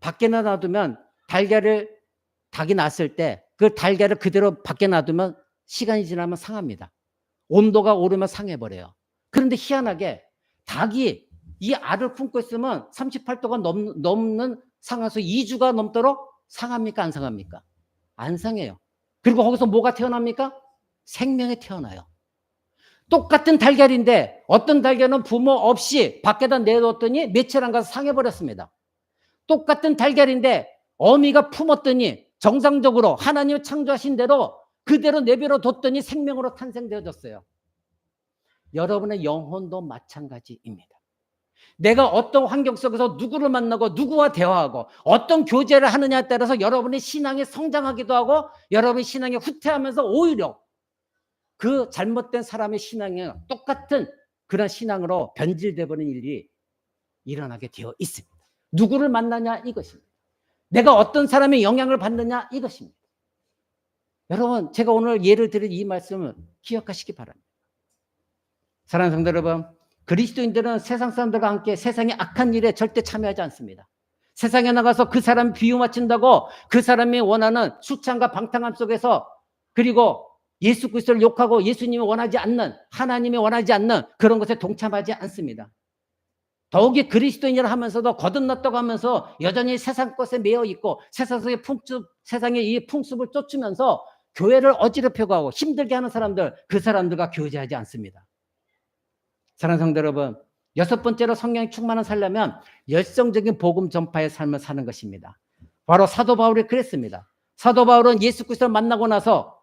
Speaker 1: 밖에 놔두면 닭이 낳았을 때 그 달걀을 그대로 밖에 놔두면 시간이 지나면 상합니다. 온도가 오르면 상해버려요. 그런데 희한하게 닭이 이 알을 품고 있으면 38도가 넘는 상하수 2주가 넘도록 상합니까? 안 상합니까? 안 상해요. 그리고 거기서 뭐가 태어납니까? 생명이 태어나요. 똑같은 달걀인데 어떤 달걀은 부모 없이 밖에다 내놓았더니 며칠 안 가서 상해버렸습니다. 똑같은 달걀인데 어미가 품었더니 정상적으로 하나님 창조하신 대로 그대로 내버려 뒀더니 생명으로 탄생되어졌어요. 여러분의 영혼도 마찬가지입니다. 내가 어떤 환경 속에서 누구를 만나고 누구와 대화하고 어떤 교제를 하느냐에 따라서 여러분의 신앙이 성장하기도 하고 여러분의 신앙이 후퇴하면서 오히려 그 잘못된 사람의 신앙이 똑같은 그런 신앙으로 변질되어 버리는 일이 일어나게 되어 있습니다. 누구를 만나냐 이것입니다. 내가 어떤 사람의 영향을 받느냐 이것입니다. 여러분, 제가 오늘 예를 들은 이 말씀을 기억하시기 바랍니다. 사랑하는 성도 여러분, 그리스도인들은 세상 사람들과 함께 세상의 악한 일에 절대 참여하지 않습니다. 세상에 나가서 그 사람 비유 맞춘다고 그 사람이 원하는 수창과 방탕함 속에서 그리고 예수 그리스도를 욕하고 예수님이 원하지 않는 하나님이 원하지 않는 그런 것에 동참하지 않습니다. 더욱이 그리스도인이라 하면서도 거듭났다고 하면서 여전히 세상 것에 매여 있고 세상의 이 풍습을 쫓으면서 교회를 어지럽혀고 하고 힘들게 하는 사람들, 그 사람들과 교제하지 않습니다. 사랑하는 성도 여러분, 여섯 번째로 성령이 충만한 살려면 열성적인 복음 전파의 삶을 사는 것입니다. 바로 사도 바울이 그랬습니다. 사도 바울은 예수 그리스도를 만나고 나서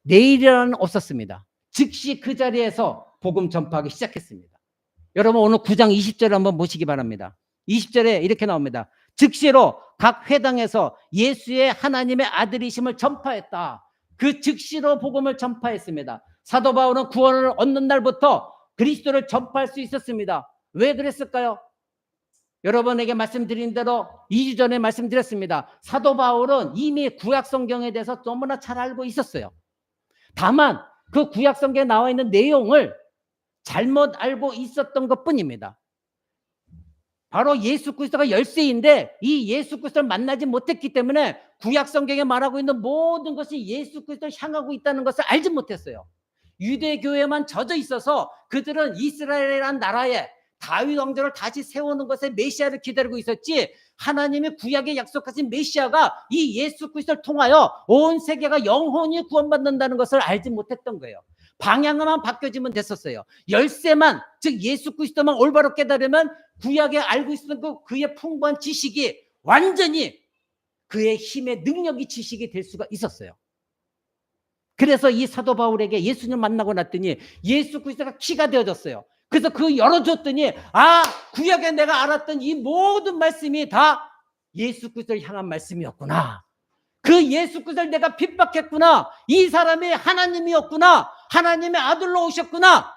Speaker 1: 내일이라는 없었습니다. 즉시 그 자리에서 복음 전파하기 시작했습니다. 여러분, 오늘 9장 20절을 한번 보시기 바랍니다. 20절에 이렇게 나옵니다. 즉시로 각 회당에서 예수의 하나님의 아들이심을 전파했다. 그 즉시로 복음을 전파했습니다. 사도 바울은 구원을 얻는 날부터 그리스도를 전파할 수 있었습니다. 왜 그랬을까요? 여러분에게 말씀드린 대로 2주 전에 말씀드렸습니다. 사도 바울은 이미 구약 성경에 대해서 너무나 잘 알고 있었어요. 다만 그 구약 성경에 나와 있는 내용을 잘못 알고 있었던 것뿐입니다. 바로 예수 그리스도가 열쇠인데 이 예수 그리스도를 만나지 못했기 때문에 구약 성경에 말하고 있는 모든 것이 예수 그리스도를 향하고 있다는 것을 알지 못했어요. 유대 교회만 젖어 있어서 그들은 이스라엘이라는 나라에 다윗 왕조를 다시 세우는 것에 메시아를 기다리고 있었지, 하나님이 구약에 약속하신 메시아가 이 예수 그리스도를 통하여 온 세계가 영원히 구원받는다는 것을 알지 못했던 거예요. 방향만 바뀌어지면 됐었어요. 열쇠만, 즉 예수 그리스도만 올바로 깨달으면 구약에 알고 있었던 그의 풍부한 지식이 완전히 그의 힘의 능력이 지식이 될 수가 있었어요. 그래서 이 사도 바울에게 예수님 만나고 났더니 예수 그리스도가 키가 되어졌어요. 그래서 그 열어줬더니 구약에 내가 알았던 이 모든 말씀이 다 예수 그리스도를 향한 말씀이었구나. 그 예수 그리스도를 내가 핍박했구나. 이 사람이 하나님이었구나. 하나님의 아들로 오셨구나.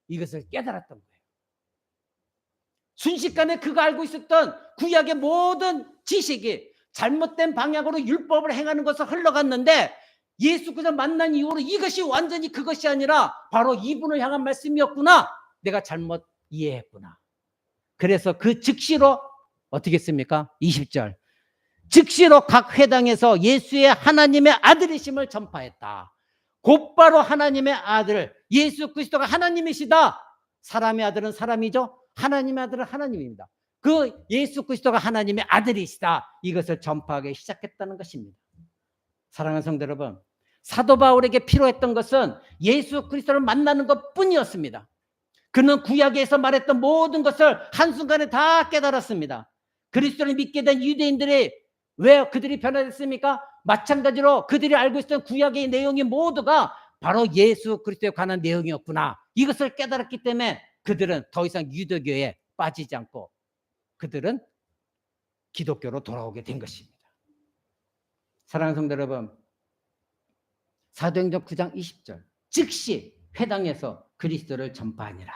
Speaker 1: 이것을 깨달았던 거예요. 순식간에 그가 알고 있었던 구약의 모든 지식이 잘못된 방향으로 율법을 행하는 것을 흘러갔는데 예수 그리스도 만난 이후로 이것이 완전히 그것이 아니라 바로 이분을 향한 말씀이었구나. 내가 잘못 이해했구나. 그래서 그 즉시로 어떻게 했습니까? 20절. 즉시로 각 회당에서 예수의 하나님의 아들이심을 전파했다. 곧바로 하나님의 아들, 예수 그리스도가 하나님이시다. 사람의 아들은 사람이죠. 하나님의 아들은 하나님입니다. 그 예수 그리스도가 하나님의 아들이시다, 이것을 전파하기 시작했다는 것입니다. 사랑하는 성도 여러분, 사도 바울에게 필요했던 것은 예수 그리스도를 만나는 것뿐이었습니다. 그는 구약에서 말했던 모든 것을 한순간에 다 깨달았습니다. 그리스도를 믿게 된 유대인들이 왜 그들이 변화됐습니까? 마찬가지로 그들이 알고 있었던 구약의 내용이 모두가 바로 예수 그리스도에 관한 내용이었구나, 이것을 깨달았기 때문에 그들은 더 이상 유대교에 빠지지 않고 그들은 기독교로 돌아오게 된 것입니다. 사랑하는 성도 여러분, 사도행전 9장 20절, 즉시 회당에서 그리스도를 전파하니라.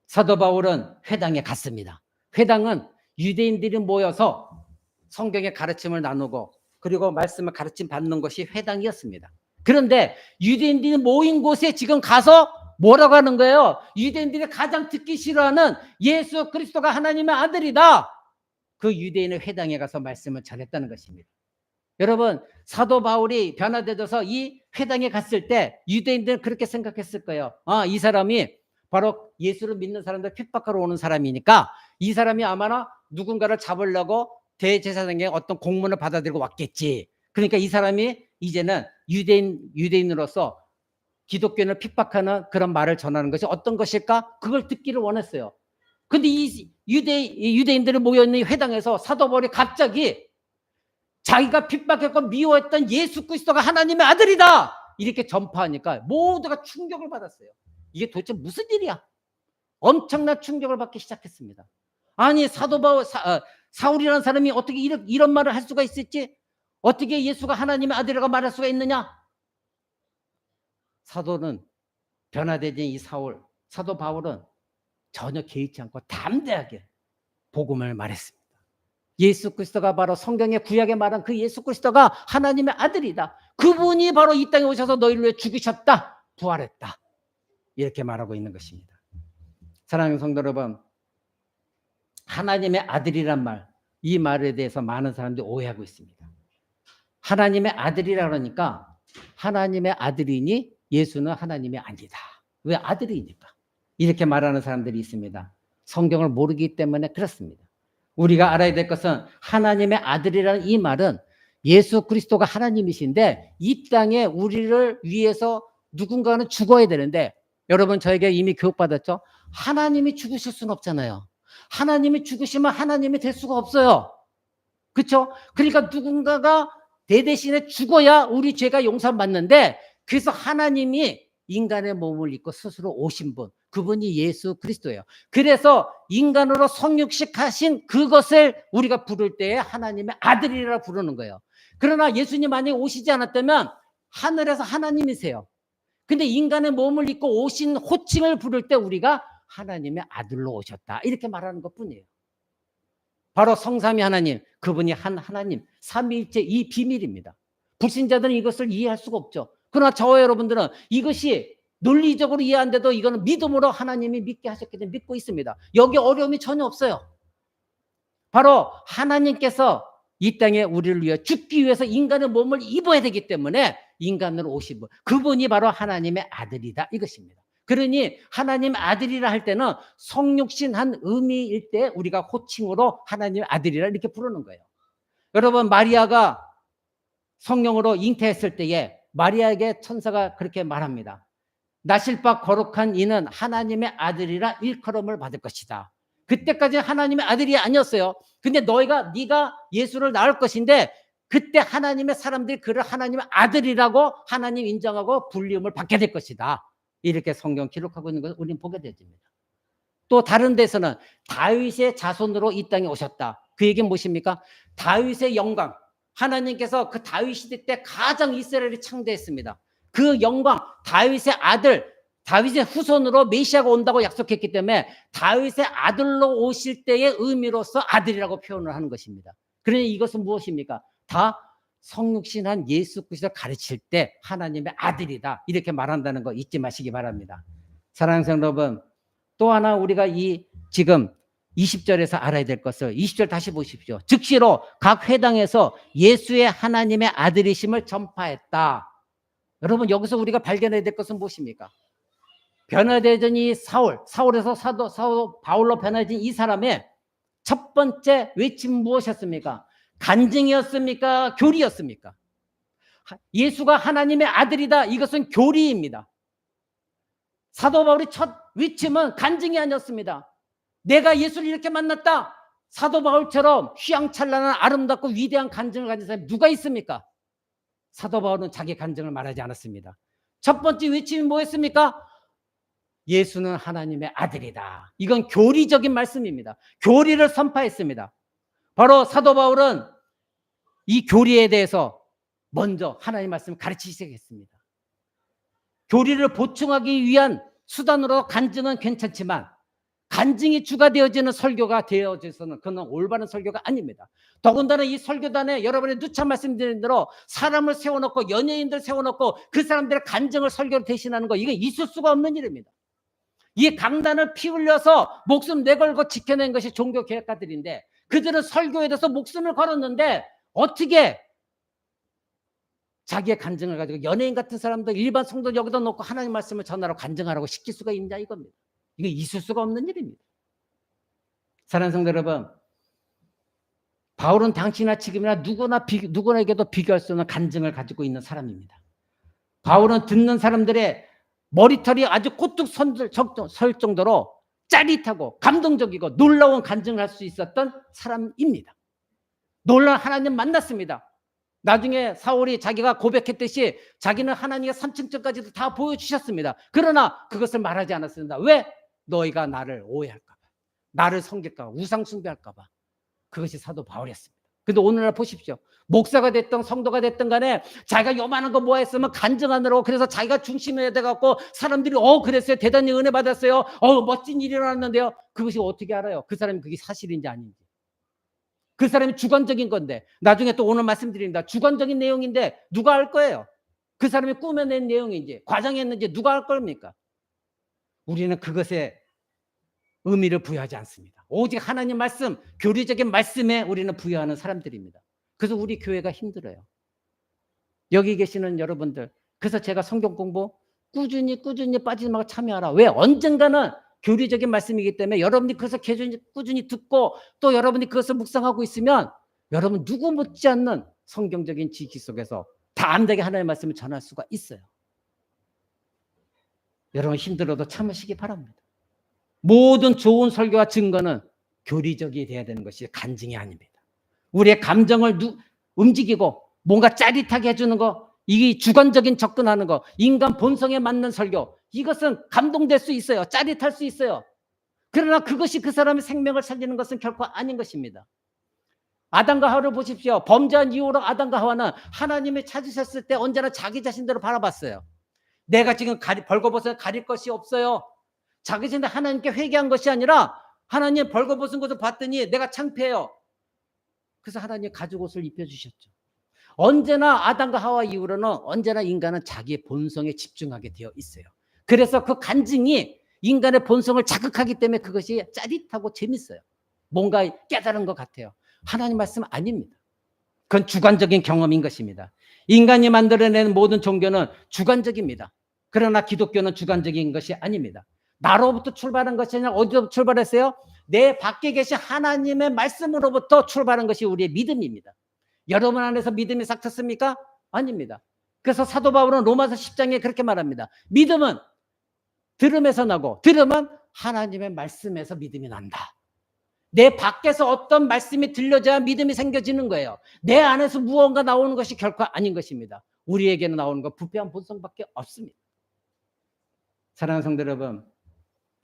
Speaker 1: 사도 바울은 회당에 갔습니다. 회당은 유대인들이 모여서 성경의 가르침을 나누고 그리고 말씀을 가르침 받는 것이 회당이었습니다. 그런데 유대인들이 모인 곳에 지금 가서 뭐라고 하는 거예요? 유대인들이 가장 듣기 싫어하는 예수 그리스도가 하나님의 아들이다, 그 유대인의 회당에 가서 말씀을 전했다는 것입니다. 여러분, 사도 바울이 변화되어서 이 회당에 갔을 때 유대인들은 그렇게 생각했을 거예요. 이 사람이 바로 예수를 믿는 사람들 핍박하러 오는 사람이니까 이 사람이 아마나 누군가를 잡으려고 대제사장에 어떤 공문을 받아들이고 왔겠지. 그러니까 이 사람이 이제는 유대인으로서 기독교인을 핍박하는 그런 말을 전하는 것이 어떤 것일까? 그걸 듣기를 원했어요. 근데 이 유대인들이 모여있는 회당에서 사도 바울이 갑자기 자기가 핍박했고 미워했던 예수 그리스도가 하나님의 아들이다, 이렇게 전파하니까 모두가 충격을 받았어요. 이게 도대체 무슨 일이야? 엄청난 충격을 받기 시작했습니다. 아니, 사도 바울, 사울이라는 사람이 어떻게 이런 말을 할 수가 있을지, 어떻게 예수가 하나님의 아들이라고 말할 수가 있느냐? 사도는 변화되진 이 사도 바울은 전혀 개의치 않고 담대하게 복음을 말했습니다. 예수 그리스도가 바로 성경의 구약에 말한 그 예수 그리스도가 하나님의 아들이다, 그분이 바로 이 땅에 오셔서 너희를 위해 죽으셨다, 부활했다, 이렇게 말하고 있는 것입니다. 사랑하는 성도 여러분, 하나님의 아들이란 말, 이 말에 대해서 많은 사람들이 오해하고 있습니다. 하나님의 아들이라 그러니까 하나님의 아들이니 예수는 하나님이 아니다, 왜 아들이니까, 이렇게 말하는 사람들이 있습니다. 성경을 모르기 때문에 그렇습니다. 우리가 알아야 될 것은 하나님의 아들이라는 이 말은 예수 그리스도가 하나님이신데 이 땅에 우리를 위해서 누군가는 죽어야 되는데, 여러분 저에게 이미 교육받았죠? 하나님이 죽으실 수는 없잖아요. 하나님이 죽으시면 하나님이 될 수가 없어요. 그렇죠? 그러니까 누군가가 대대신에 죽어야 우리 죄가 용서받는데, 그래서 하나님이 인간의 몸을 입고 스스로 오신 분, 그분이 예수 그리스도예요. 그래서 인간으로 성육식하신 그것을 우리가 부를 때에 하나님의 아들이라 부르는 거예요. 그러나 예수님 만약에 오시지 않았다면 하늘에서 하나님이세요. 근데 인간의 몸을 입고 오신 호칭을 부를 때 우리가 하나님의 아들로 오셨다, 이렇게 말하는 것뿐이에요. 바로 성삼위 하나님, 그분이 한 하나님, 삼위일체, 이 비밀입니다. 불신자들은 이것을 이해할 수가 없죠. 그러나 저와 여러분들은 이것이 논리적으로 이해 안 돼도 이거는 믿음으로 하나님이 믿게 하셨기 때문에 믿고 있습니다. 여기 어려움이 전혀 없어요. 바로 하나님께서 이 땅에 우리를 위해 죽기 위해서 인간의 몸을 입어야 되기 때문에 인간으로 오신 분, 그분이 바로 하나님의 아들이다, 이것입니다. 그러니 하나님의 아들이라 할 때는 성육신한 의미일 때 우리가 호칭으로 하나님의 아들이라 이렇게 부르는 거예요. 여러분, 마리아가 성령으로 잉태했을 때에 마리아에게 천사가 그렇게 말합니다. 나실바 거룩한 이는 하나님의 아들이라 일컬음을 받을 것이다. 그때까지 하나님의 아들이 아니었어요. 근데 네가 예수를 낳을 것인데 그때 하나님의 사람들이 그를 하나님의 아들이라고 하나님 인정하고 불리움을 받게 될 것이다, 이렇게 성경 기록하고 있는 것을 우리는 보게 됩니다. 또 다른 데서는 다윗의 자손으로 이 땅에 오셨다. 그 얘기는 무엇입니까? 다윗의 영광, 하나님께서 그 다윗 시대 때 가장 이스라엘이 창대했습니다. 그 영광, 다윗의 아들, 다윗의 후손으로 메시아가 온다고 약속했기 때문에 다윗의 아들로 오실 때의 의미로서 아들이라고 표현을 하는 것입니다. 그러니 이것은 무엇입니까? 다 성육신한 예수 그리스도를 가르칠 때 하나님의 아들이다, 이렇게 말한다는 거 잊지 마시기 바랍니다. 사랑하는 성도 여러분, 또 하나 우리가 이 지금 20절에서 알아야 될 것을 20절 다시 보십시오. 즉시로 각 회당에서 예수의 하나님의 아들이심을 전파했다. 여러분, 여기서 우리가 발견해야 될 것은 무엇입니까? 변화되던 이 사울에서 사도 바울로 변화된 이 사람의 첫 번째 외침 무엇이었습니까? 간증이었습니까? 교리였습니까? 예수가 하나님의 아들이다. 이것은 교리입니다. 사도 바울의 첫 외침은 간증이 아니었습니다. 내가 예수를 이렇게 만났다. 사도 바울처럼 휘황찬란한 아름답고 위대한 간증을 가진 사람이 누가 있습니까? 사도 바울은 자기 간증을 말하지 않았습니다. 첫 번째 외침이 뭐였습니까? 예수는 하나님의 아들이다. 이건 교리적인 말씀입니다. 교리를 선포했습니다. 바로 사도 바울은 이 교리에 대해서 먼저 하나님의 말씀을 가르치기 시작했습니다. 교리를 보충하기 위한 수단으로 간증은 괜찮지만 간증이 주가 되어지는 설교가 되어져서는 그건 올바른 설교가 아닙니다. 더군다나 이 설교단에 여러분이 누차 말씀드린 대로 사람을 세워놓고 연예인들 세워놓고 그 사람들의 간증을 설교로 대신하는 거, 이게 있을 수가 없는 일입니다. 이 강단을 피 흘려서 목숨 내걸고 지켜낸 것이 종교 개혁가들인데 그들은 설교에 대해서 목숨을 걸었는데 어떻게 자기의 간증을 가지고 연예인 같은 사람들 일반 성도 여기다 놓고 하나님 말씀을 전하라고 간증하라고 시킬 수가 있냐 이겁니다. 이거 있을 수가 없는 일입니다. 사랑하는 성도 여러분, 바울은 당시나 지금이나 누구나에게도 비교할 수 없는 간증을 가지고 있는 사람입니다. 바울은 듣는 사람들의 머리털이 아주 꼬뚝 설 정도로 짜릿하고 감동적이고 놀라운 간증을 할 수 있었던 사람입니다. 놀라운 하나님 만났습니다. 나중에 사울이 자기가 고백했듯이 자기는 하나님의 3층까지도 다 보여주셨습니다. 그러나 그것을 말하지 않았습니다. 왜? 너희가 나를 오해할까 봐, 나를 섬길까 봐, 우상 숭배할까 봐. 그것이 사도 바울이었습니다. 근데 오늘날 보십시오. 목사가 됐든 성도가 됐든 간에 자기가 요만한 거 모아있으면 간증하느라고 그래서 자기가 중심이 돼갖고 사람들이 그랬어요. 대단히 은혜 받았어요. 멋진 일이 일어났는데요. 그것이 어떻게 알아요? 그 사람이 그게 사실인지 아닌지. 그 사람이 주관적인 건데 나중에 또 오늘 말씀드립니다. 주관적인 내용인데 누가 알 거예요? 그 사람이 꾸며낸 내용인지 과장했는지 누가 알 겁니까? 우리는 그것에 의미를 부여하지 않습니다. 오직 하나님 말씀, 교리적인 말씀에 우리는 부여하는 사람들입니다. 그래서 우리 교회가 힘들어요. 여기 계시는 여러분들, 그래서 제가 성경 공부 꾸준히 빠지지 말고 참여하라. 왜? 언젠가는 교리적인 말씀이기 때문에 여러분이 그것을 꾸준히 듣고 또 여러분이 그것을 묵상하고 있으면 여러분 누구 못지 않는 성경적인 지식 속에서 담대하게 하나님의 말씀을 전할 수가 있어요. 여러분 힘들어도 참으시기 바랍니다. 모든 좋은 설교와 증거는 교리적이 돼야 되는 것이 간증이 아닙니다. 우리의 감정을 움직이고 뭔가 짜릿하게 해주는 거, 이게 주관적인 접근하는 거, 인간 본성에 맞는 설교, 이것은 감동될 수 있어요. 짜릿할 수 있어요. 그러나 그것이 그 사람의 생명을 살리는 것은 결코 아닌 것입니다. 아담과 하와를 보십시오. 범죄한 이후로 아담과 하와는 하나님이 찾으셨을 때 언제나 자기 자신대로 바라봤어요. 내가 지금 벌거벗어 가릴 것이 없어요. 자기 자신들 하나님께 회개한 것이 아니라 하나님 벌거벗은 것을 봤더니 내가 창피해요. 그래서 하나님 가죽옷을 입혀주셨죠. 언제나 아담과 하와 이후로는 언제나 인간은 자기의 본성에 집중하게 되어 있어요. 그래서 그 간증이 인간의 본성을 자극하기 때문에 그것이 짜릿하고 재밌어요. 뭔가 깨달은 것 같아요. 하나님 말씀 아닙니다. 그건 주관적인 경험인 것입니다. 인간이 만들어내는 모든 종교는 주관적입니다. 그러나 기독교는 주관적인 것이 아닙니다. 나로부터 출발한 것이 아니라 어디서부터 출발했어요? 내 밖에 계신 하나님의 말씀으로부터 출발한 것이 우리의 믿음입니다. 여러분 안에서 믿음이 싹 텄습니까? 아닙니다. 그래서 사도 바울은 로마서 10장에 그렇게 말합니다. 믿음은 들음에서 나고 들음은 하나님의 말씀에서 믿음이 난다. 내 밖에서 어떤 말씀이 들려져야 믿음이 생겨지는 거예요. 내 안에서 무언가 나오는 것이 결코 아닌 것입니다. 우리에게는 나오는 건 부패한 본성밖에 없습니다. 사랑하는 성도 여러분,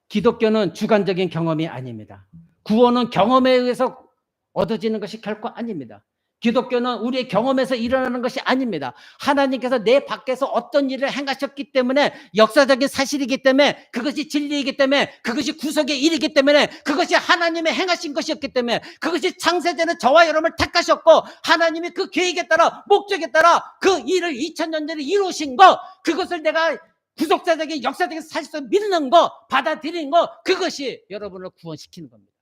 Speaker 1: 기독교는 주관적인 경험이 아닙니다. 구원은 경험에 의해서 얻어지는 것이 결코 아닙니다. 기독교는 우리의 경험에서 일어나는 것이 아닙니다. 하나님께서 내 밖에서 어떤 일을 행하셨기 때문에 역사적인 사실이기 때문에 그것이 진리이기 때문에 그것이 구속의 일이기 때문에 그것이 하나님의 행하신 것이었기 때문에 그것이 창세전에 저와 여러분을 택하셨고 하나님이 그 계획에 따라 목적에 따라 그 일을 2000년 전에 이루신 것, 그것을 내가 구속사적인 역사적인 사실을 믿는 거, 받아들이는 거, 그것이 여러분을 구원시키는 겁니다.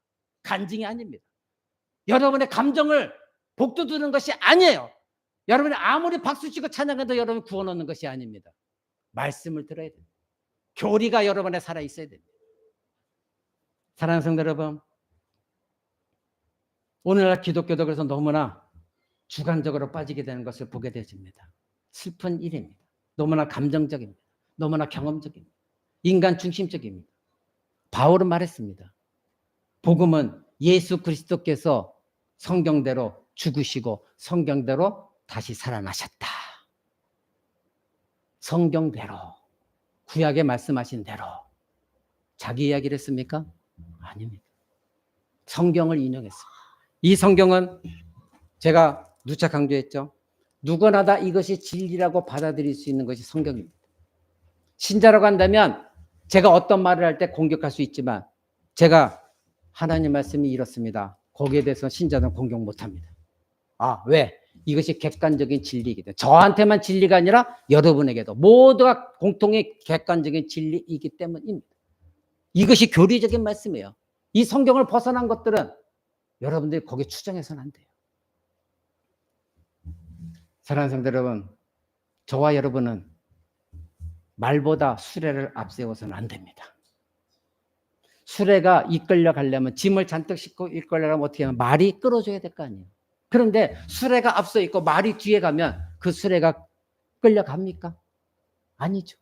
Speaker 1: 간증이 아닙니다. 여러분의 감정을 복돋우는 것이 아니에요. 여러분이 아무리 박수치고 찬양해도 여러분 구원 얻는 것이 아닙니다. 말씀을 들어야 됩니다. 교리가 여러분에 살아있어야 됩니다. 사랑하는 성도 여러분, 오늘날 기독교도 그래서 너무나 주관적으로 빠지게 되는 것을 보게 되집니다. 슬픈 일입니다. 너무나 감정적입니다. 너무나 경험적입니다. 인간 중심적입니다. 바울은 말했습니다. 복음은 예수 그리스도께서 성경대로 죽으시고 성경대로 다시 살아나셨다. 성경대로, 구약에 말씀하신 대로. 자기 이야기를 했습니까? 아닙니다. 성경을 인용했습니다. 이 성경은 제가 누차 강조했죠. 누구나 다 이것이 진리라고 받아들일 수 있는 것이 성경입니다. 신자라고 한다면 제가 어떤 말을 할 때 공격할 수 있지만 제가 하나님 말씀이 이렇습니다. 거기에 대해서 신자는 공격 못합니다. 아, 왜? 이것이 객관적인 진리이기 때문에. 저한테만 진리가 아니라 여러분에게도 모두가 공통의 객관적인 진리이기 때문입니다. 이것이 교리적인 말씀이에요. 이 성경을 벗어난 것들은 여러분들이 거기에 추정해서는 안 돼요. 사랑하는 성도 여러분, 저와 여러분은 말보다 수레를 앞세워서는 안 됩니다. 수레가 이끌려 가려면 짐을 잔뜩 싣고 이끌려면 어떻게 하면 말이 끌어줘야 될 거 아니에요. 그런데 수레가 앞서 있고 말이 뒤에 가면 그 수레가 끌려갑니까? 아니죠.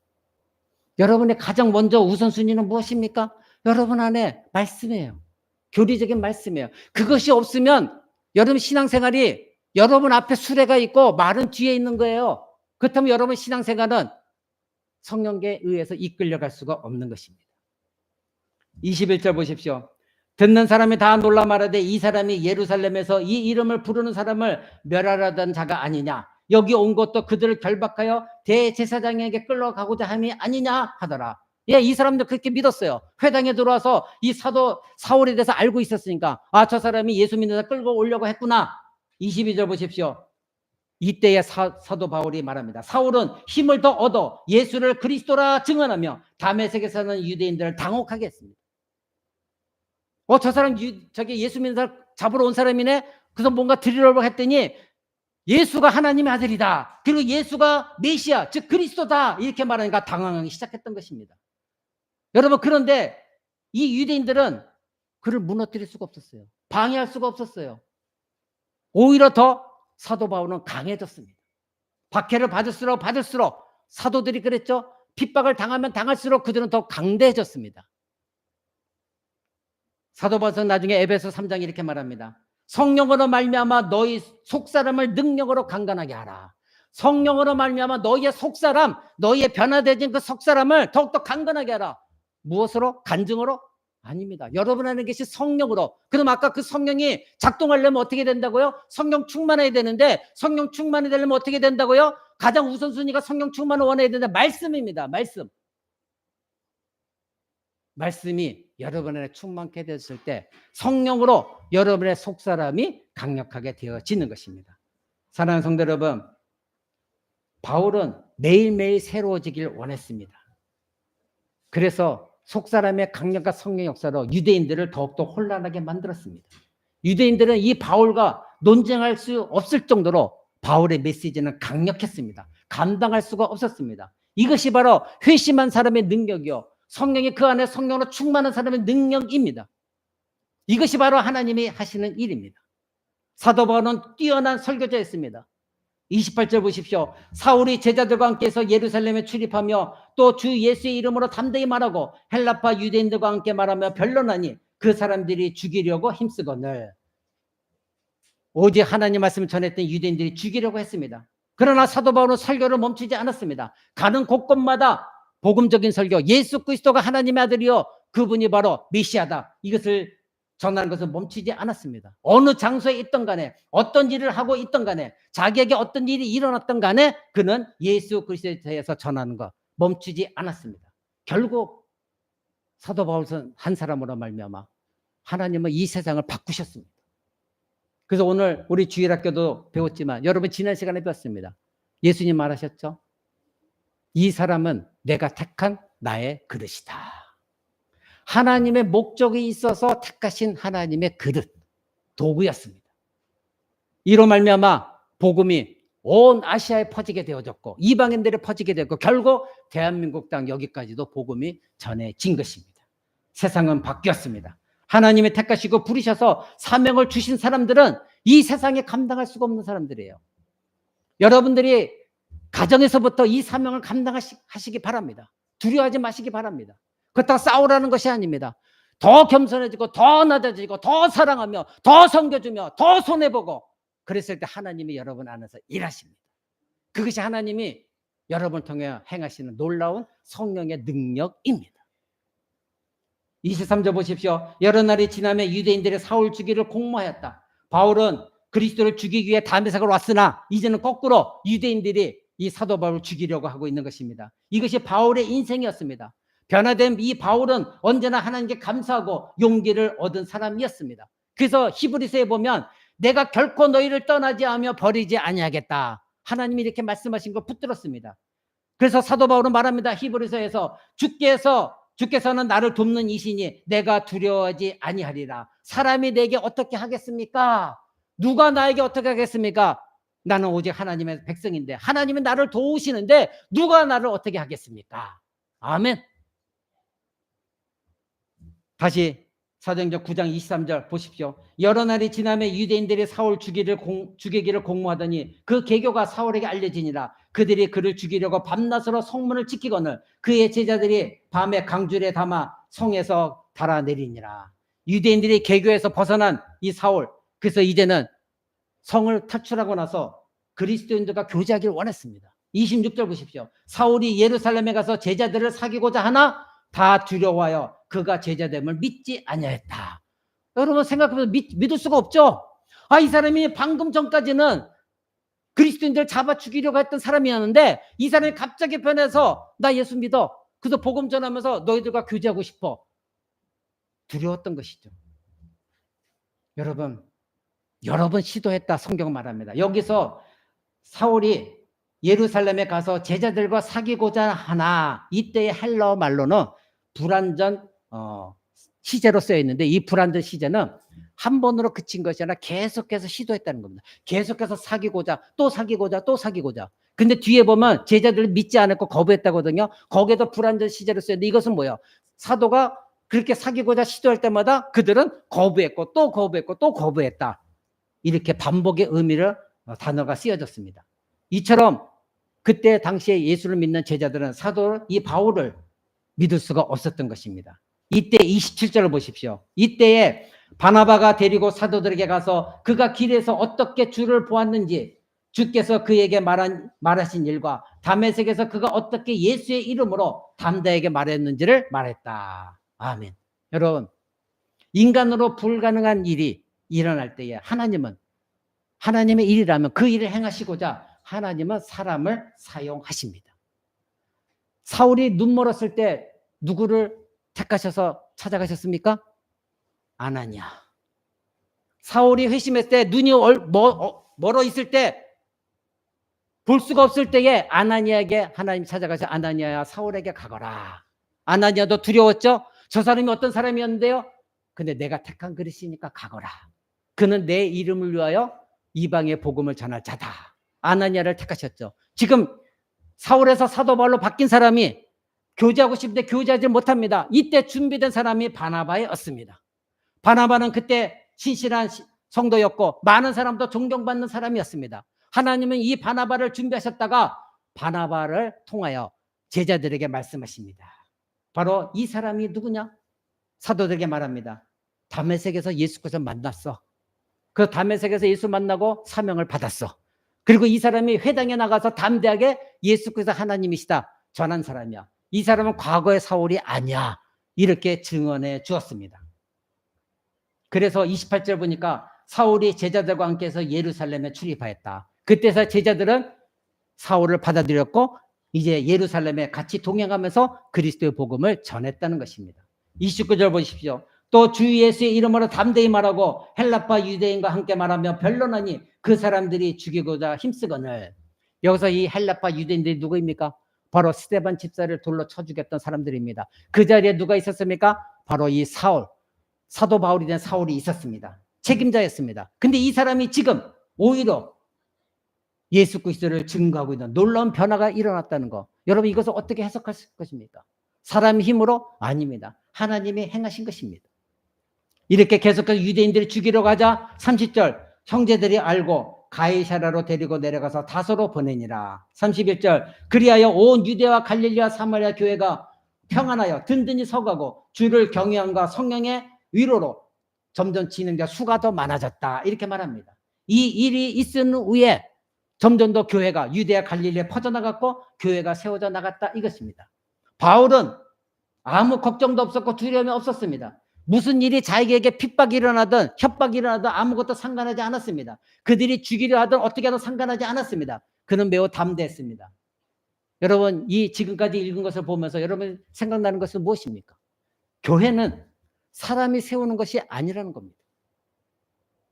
Speaker 1: 여러분의 가장 먼저 우선순위는 무엇입니까? 여러분 안에 말씀이에요. 교리적인 말씀이에요. 그것이 없으면 여러분 신앙생활이 여러분 앞에 수레가 있고 말은 뒤에 있는 거예요. 그렇다면 여러분 신앙생활은 성령께 의해서 이끌려갈 수가 없는 것입니다. 21절 보십시오. 듣는 사람이 다 놀라 말하되 이 사람이 예루살렘에서 이 이름을 부르는 사람을 멸하려던 자가 아니냐. 여기 온 것도 그들을 결박하여 대제사장에게 끌러가고자 함이 아니냐 하더라. 예, 이 사람들 그렇게 믿었어요. 회당에 들어와서 이 사도 사울에 대해서 알고 있었으니까 아, 저 사람이 예수 믿는 자 끌고 오려고 했구나. 22절 보십시오. 이때에 사도 바울이 말합니다. 사울은 힘을 더 얻어 예수를 그리스도라 증언하며 다메섹에서는 유대인들을 당혹하게 했습니다. 저 사람 저기 예수 믿는 사람 잡으러 온 사람이네. 그래서 뭔가 드리려고 했더니 예수가 하나님의 아들이다. 그리고 예수가 메시아, 즉 그리스도다. 이렇게 말하니까 당황하기 시작했던 것입니다. 여러분, 그런데 이 유대인들은 그를 무너뜨릴 수가 없었어요. 방해할 수가 없었어요. 오히려 더 사도 바울은 강해졌습니다. 박해를 받을수록 사도들이 그랬죠. 핍박을 당하면 당할수록 그들은 더 강대해졌습니다. 사도 바울은 나중에 에베소 3장 이렇게 말합니다. 성령으로 말미암아 너희 속사람을 능력으로 강건하게 하라. 성령으로 말미암아 너희의 속사람, 너희의 변화되진 그 속사람을 더욱더 강건하게 하라. 무엇으로? 간증으로? 아닙니다. 여러분 안에 계신 성령으로. 그럼 아까 그 성령이 작동하려면 어떻게 된다고요? 성령 충만해야 되는데 성령 충만이 되려면 어떻게 된다고요? 가장 우선순위가 성령 충만을 원해야 되는데 말씀입니다. 말씀이 여러분 안에 충만케 됐을 때 성령으로 여러분의 속사람이 강력하게 되어지는 것입니다. 사랑하는 성도 여러분, 바울은 매일매일 새로워지길 원했습니다. 그래서 속사람의 강력한 성령 역사로 유대인들을 더욱더 혼란하게 만들었습니다. 유대인들은 이 바울과 논쟁할 수 없을 정도로 바울의 메시지는 강력했습니다. 감당할 수가 없었습니다. 이것이 바로 회심한 사람의 능력이요, 성령이 그 안에 성령으로 충만한 사람의 능력입니다. 이것이 바로 하나님이 하시는 일입니다. 사도 바울은 뛰어난 설교자였습니다. 28절 보십시오. 사울이 제자들과 함께해서 예루살렘에 출입하며 또 주 예수의 이름으로 담대히 말하고 헬라파 유대인들과 함께 말하며 변론하니 그 사람들이 죽이려고 힘쓰거늘. 오직 하나님 말씀을 전했던 유대인들이 죽이려고 했습니다. 그러나 사도 바울은 설교를 멈추지 않았습니다. 가는 곳곳마다 복음적인 설교, 예수 그리스도가 하나님의 아들이요 그분이 바로 메시아다, 이것을 전하는 것을 멈추지 않았습니다. 어느 장소에 있던 간에 어떤 일을 하고 있던 간에 자기에게 어떤 일이 일어났던 간에 그는 예수 그리스도에 대해서 전하는 것 멈추지 않았습니다. 결국 사도 바울은 한 사람으로 말미암아 하나님은 이 세상을 바꾸셨습니다. 그래서 오늘 우리 주일학교도 배웠지만 여러분 지난 시간에 배웠습니다. 예수님 말하셨죠. 이 사람은 내가 택한 나의 그릇이다. 하나님의 목적이 있어서 택하신 하나님의 그릇, 도구였습니다. 이로 말미암아 복음이 온 아시아에 퍼지게 되어졌고 이방인들에 퍼지게 되었고 결국 대한민국 땅 여기까지도 복음이 전해진 것입니다. 세상은 바뀌었습니다. 하나님이 택하시고 부르셔서 사명을 주신 사람들은 이 세상에 감당할 수가 없는 사람들이에요. 여러분들이 가정에서부터 이 사명을 감당하시기 바랍니다. 두려워하지 마시기 바랍니다. 그렇다고 싸우라는 것이 아닙니다. 더 겸손해지고 더 낮아지고 더 사랑하며 더 섬겨주며 더 손해보고 그랬을 때 하나님이 여러분 안에서 일하십니다. 그것이 하나님이 여러분을 통해 행하시는 놀라운 성령의 능력입니다. 23절 보십시오. 여러 날이 지나며 유대인들이 사울 죽이를 공모하였다. 바울은 그리스도를 죽이기 위해 다메섹으로 왔으나 이제는 거꾸로 유대인들이 이 사도 바울을 죽이려고 하고 있는 것입니다. 이것이 바울의 인생이었습니다. 변화된 이 바울은 언제나 하나님께 감사하고 용기를 얻은 사람이었습니다. 그래서 히브리서에 보면 내가 결코 너희를 떠나지 않으며 버리지 아니하겠다. 하나님이 이렇게 말씀하신 걸 붙들었습니다. 그래서 사도 바울은 말합니다. 히브리서에서 주께서는 나를 돕는 이시니 내가 두려워하지 아니하리라. 사람이 내게 어떻게 하겠습니까? 누가 나에게 어떻게 하겠습니까? 나는 오직 하나님의 백성인데 하나님은 나를 도우시는데 누가 나를 어떻게 하겠습니까? 아멘. 다시 사도행전 9장 23절 보십시오. 여러 날이 지나며 유대인들이 사울 죽이기를 공모하더니 그 계교가 사울에게 알려지니라. 그들이 그를 죽이려고 밤낮으로 성문을 지키거늘 그의 제자들이 밤에 강줄에 담아 성에서 달아내리니라. 유대인들이 계교에서 벗어난 이 사울, 그래서 이제는 성을 탈출하고 나서 그리스도인들과 교제하기를 원했습니다. 26절 보십시오. 사울이 예루살렘에 가서 제자들을 사귀고자 하나 다 두려워하여 그가 제자됨을 믿지 아니하였다. 여러분 생각해보면 믿을 수가 없죠. 이 사람이 방금 전까지는 그리스도인들을 잡아 죽이려고 했던 사람이었는데 이 사람이 갑자기 변해서 나 예수 믿어. 그래서 복음 전하면서 너희들과 교제하고 싶어. 두려웠던 것이죠. 여러 번 시도했다 성경은 말합니다. 여기서 사울이 예루살렘에 가서 제자들과 사귀고자 하나 이때의 헬라어 말로는 불완전 시제로 쓰여 있는데 이 불완전 시제는 한 번으로 그친 것이 아니라 계속해서 시도했다는 겁니다. 계속해서 사귀고자 또 사귀고자 또 사귀고자. 근데 뒤에 보면 제자들을 믿지 않았고 거부했다거든요. 거기에도 불완전 시제로 쓰여 있는데 이것은 뭐예요? 사도가 그렇게 사귀고자 시도할 때마다 그들은 거부했고 또 거부했고 또 거부했다. 이렇게 반복의 의미를 단어가 쓰여졌습니다. 이처럼 그때 당시에 예수를 믿는 제자들은 사도 이 바울을 믿을 수가 없었던 것입니다. 이때 27절을 보십시오. 이때에 바나바가 데리고 사도들에게 가서 그가 길에서 어떻게 주를 보았는지 주께서 그에게 말하신 일과 다메섹에서 그가 어떻게 예수의 이름으로 담대하게 말했는지를 말했다. 아멘. 여러분, 인간으로 불가능한 일이 일어날 때에 하나님의 일이라면 그 일을 행하시고자 하나님은 사람을 사용하십니다. 사울이 눈 멀었을 때 누구를 택하셔서 찾아가셨습니까? 아나니아. 사울이 회심했을 때 눈이 멀어 있을 때 볼 수가 없을 때에 아나니아에게 하나님 찾아가서 아나니아야 사울에게 가거라. 아나니아도 두려웠죠? 저 사람이 어떤 사람이었는데요? 근데 내가 택한 그릇이니까 가거라. 그는 내 이름을 위하여 이방의 복음을 전할 자다. 아나니아를 택하셨죠. 지금 사울에서 사도 바울로 바뀐 사람이 교제하고 싶은데 교제하지 못합니다. 이때 준비된 사람이 바나바였습니다. 바나바는 그때 신실한 성도였고 많은 사람도 존경받는 사람이었습니다. 하나님은 이 바나바를 준비하셨다가 바나바를 통하여 제자들에게 말씀하십니다. 바로 이 사람이 누구냐? 사도들에게 말합니다. 다메섹에서 예수께서 만났어. 그 다메섹에서 예수 만나고 사명을 받았어. 그리고 이 사람이 회당에 나가서 담대하게 예수께서 하나님이시다 전한 사람이야. 이 사람은 과거의 사울이 아니야. 이렇게 증언해 주었습니다. 그래서 28절 보니까 사울이 제자들과 함께해서 예루살렘에 출입하였다. 그때서 제자들은 사울을 받아들였고 이제 예루살렘에 같이 동행하면서 그리스도의 복음을 전했다는 것입니다. 29절 보십시오. 또 주 예수의 이름으로 담대히 말하고 헬라파 유대인과 함께 말하며 변론하니 그 사람들이 죽이고자 힘쓰거늘. 여기서 이 헬라파 유대인들이 누구입니까? 바로 스데반 집사를 돌로 쳐 죽였던 사람들입니다. 그 자리에 누가 있었습니까? 바로 이 사도 바울이 된 사울이 있었습니다. 책임자였습니다. 근데 이 사람이 지금 오히려 예수 그리스도를 증거하고 있는 놀라운 변화가 일어났다는 거. 여러분 이것을 어떻게 해석할 것입니까? 사람의 힘으로? 아닙니다. 하나님이 행하신 것입니다. 이렇게 계속해서 유대인들이 죽이러 가자 30절 형제들이 알고 가이사라로 데리고 내려가서 다소로 보내니라. 31절 그리하여 온 유대와 갈릴리와 사마리아 교회가 평안하여 든든히 서가고 주를 경외함과 성령의 위로로 점점 진행자 수가 더 많아졌다. 이렇게 말합니다. 이 일이 있은 후에 점점 더 교회가 유대와 갈릴리에 퍼져나갔고 교회가 세워져 나갔다 이것입니다. 바울은 아무 걱정도 없었고 두려움이 없었습니다. 무슨 일이 자기에게 핍박이 일어나든 협박이 일어나든 아무것도 상관하지 않았습니다. 그들이 죽이려 하든 어떻게 하든 상관하지 않았습니다. 그는 매우 담대했습니다. 여러분 이 지금까지 읽은 것을 보면서 여러분 생각나는 것은 무엇입니까? 교회는 사람이 세우는 것이 아니라는 겁니다.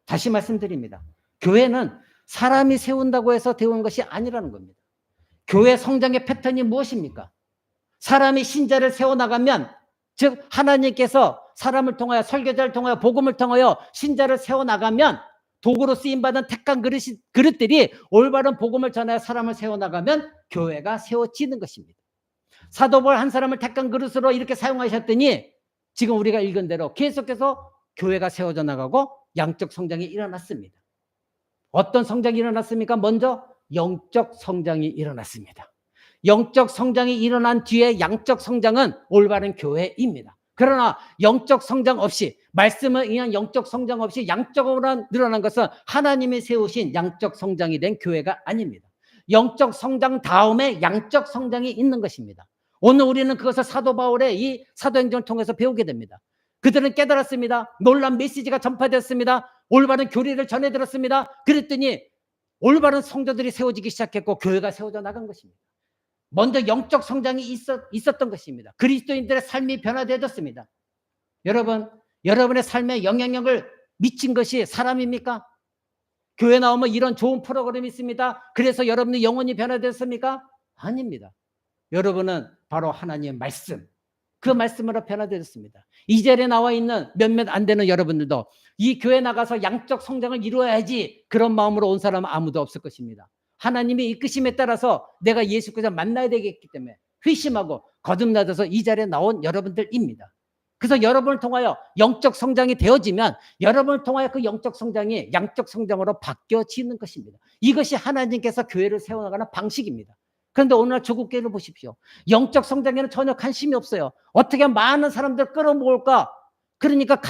Speaker 1: 다시 말씀드립니다. 교회는 사람이 세운다고 해서 되는 것이 아니라는 겁니다. 교회 성장의 패턴이 무엇입니까? 사람이 신자를 세워나가면 즉 하나님께서 사람을 통하여 설교자를 통하여 복음을 통하여 신자를 세워나가면 도구로 쓰임받은 택한 그릇들이 올바른 복음을 전하여 사람을 세워나가면 교회가 세워지는 것입니다. 사도 바울 한 사람을 택한 그릇으로 이렇게 사용하셨더니 지금 우리가 읽은 대로 계속해서 교회가 세워져 나가고 양적 성장이 일어났습니다. 어떤 성장이 일어났습니까? 먼저 영적 성장이 일어났습니다. 영적 성장이 일어난 뒤에 양적 성장은 올바른 교회입니다. 그러나 영적 성장 없이 말씀을 위한 영적 성장 없이 양적으로 늘어난 것은 하나님이 세우신 양적 성장이 된 교회가 아닙니다. 영적 성장 다음에 양적 성장이 있는 것입니다. 오늘 우리는 그것을 사도 바울의 이 사도행전을 통해서 배우게 됩니다. 그들은 깨달았습니다. 놀란 메시지가 전파됐습니다. 올바른 교리를 전해들었습니다. 그랬더니 올바른 성도들이 세워지기 시작했고 교회가 세워져 나간 것입니다. 먼저 영적 성장이 있었던 것입니다. 그리스도인들의 삶이 변화되어졌습니다. 여러분, 여러분의 삶에 영향력을 미친 것이 사람입니까? 교회 나오면 이런 좋은 프로그램이 있습니다. 그래서 여러분의 영혼이 변화됐습니까? 아닙니다. 여러분은 바로 하나님의 말씀, 그 말씀으로 변화되었습니다. 이 자리에 나와 있는 몇몇 안 되는 여러분들도 이 교회 나가서 양적 성장을 이루어야지 그런 마음으로 온 사람은 아무도 없을 것입니다. 하나님의 이끄심에 따라서 내가 예수 그리스도를 만나야 되겠기 때문에 회심하고 거듭나서 이 자리에 나온 여러분들입니다. 그래서 여러분을 통하여 영적 성장이 되어지면 여러분을 통하여 그 영적 성장이 양적 성장으로 바뀌어지는 것입니다. 이것이 하나님께서 교회를 세워나가는 방식입니다. 그런데 오늘날 조국교회를 보십시오. 영적 성장에는 전혀 관심이 없어요. 어떻게 많은 사람들 끌어모을까? 그러니까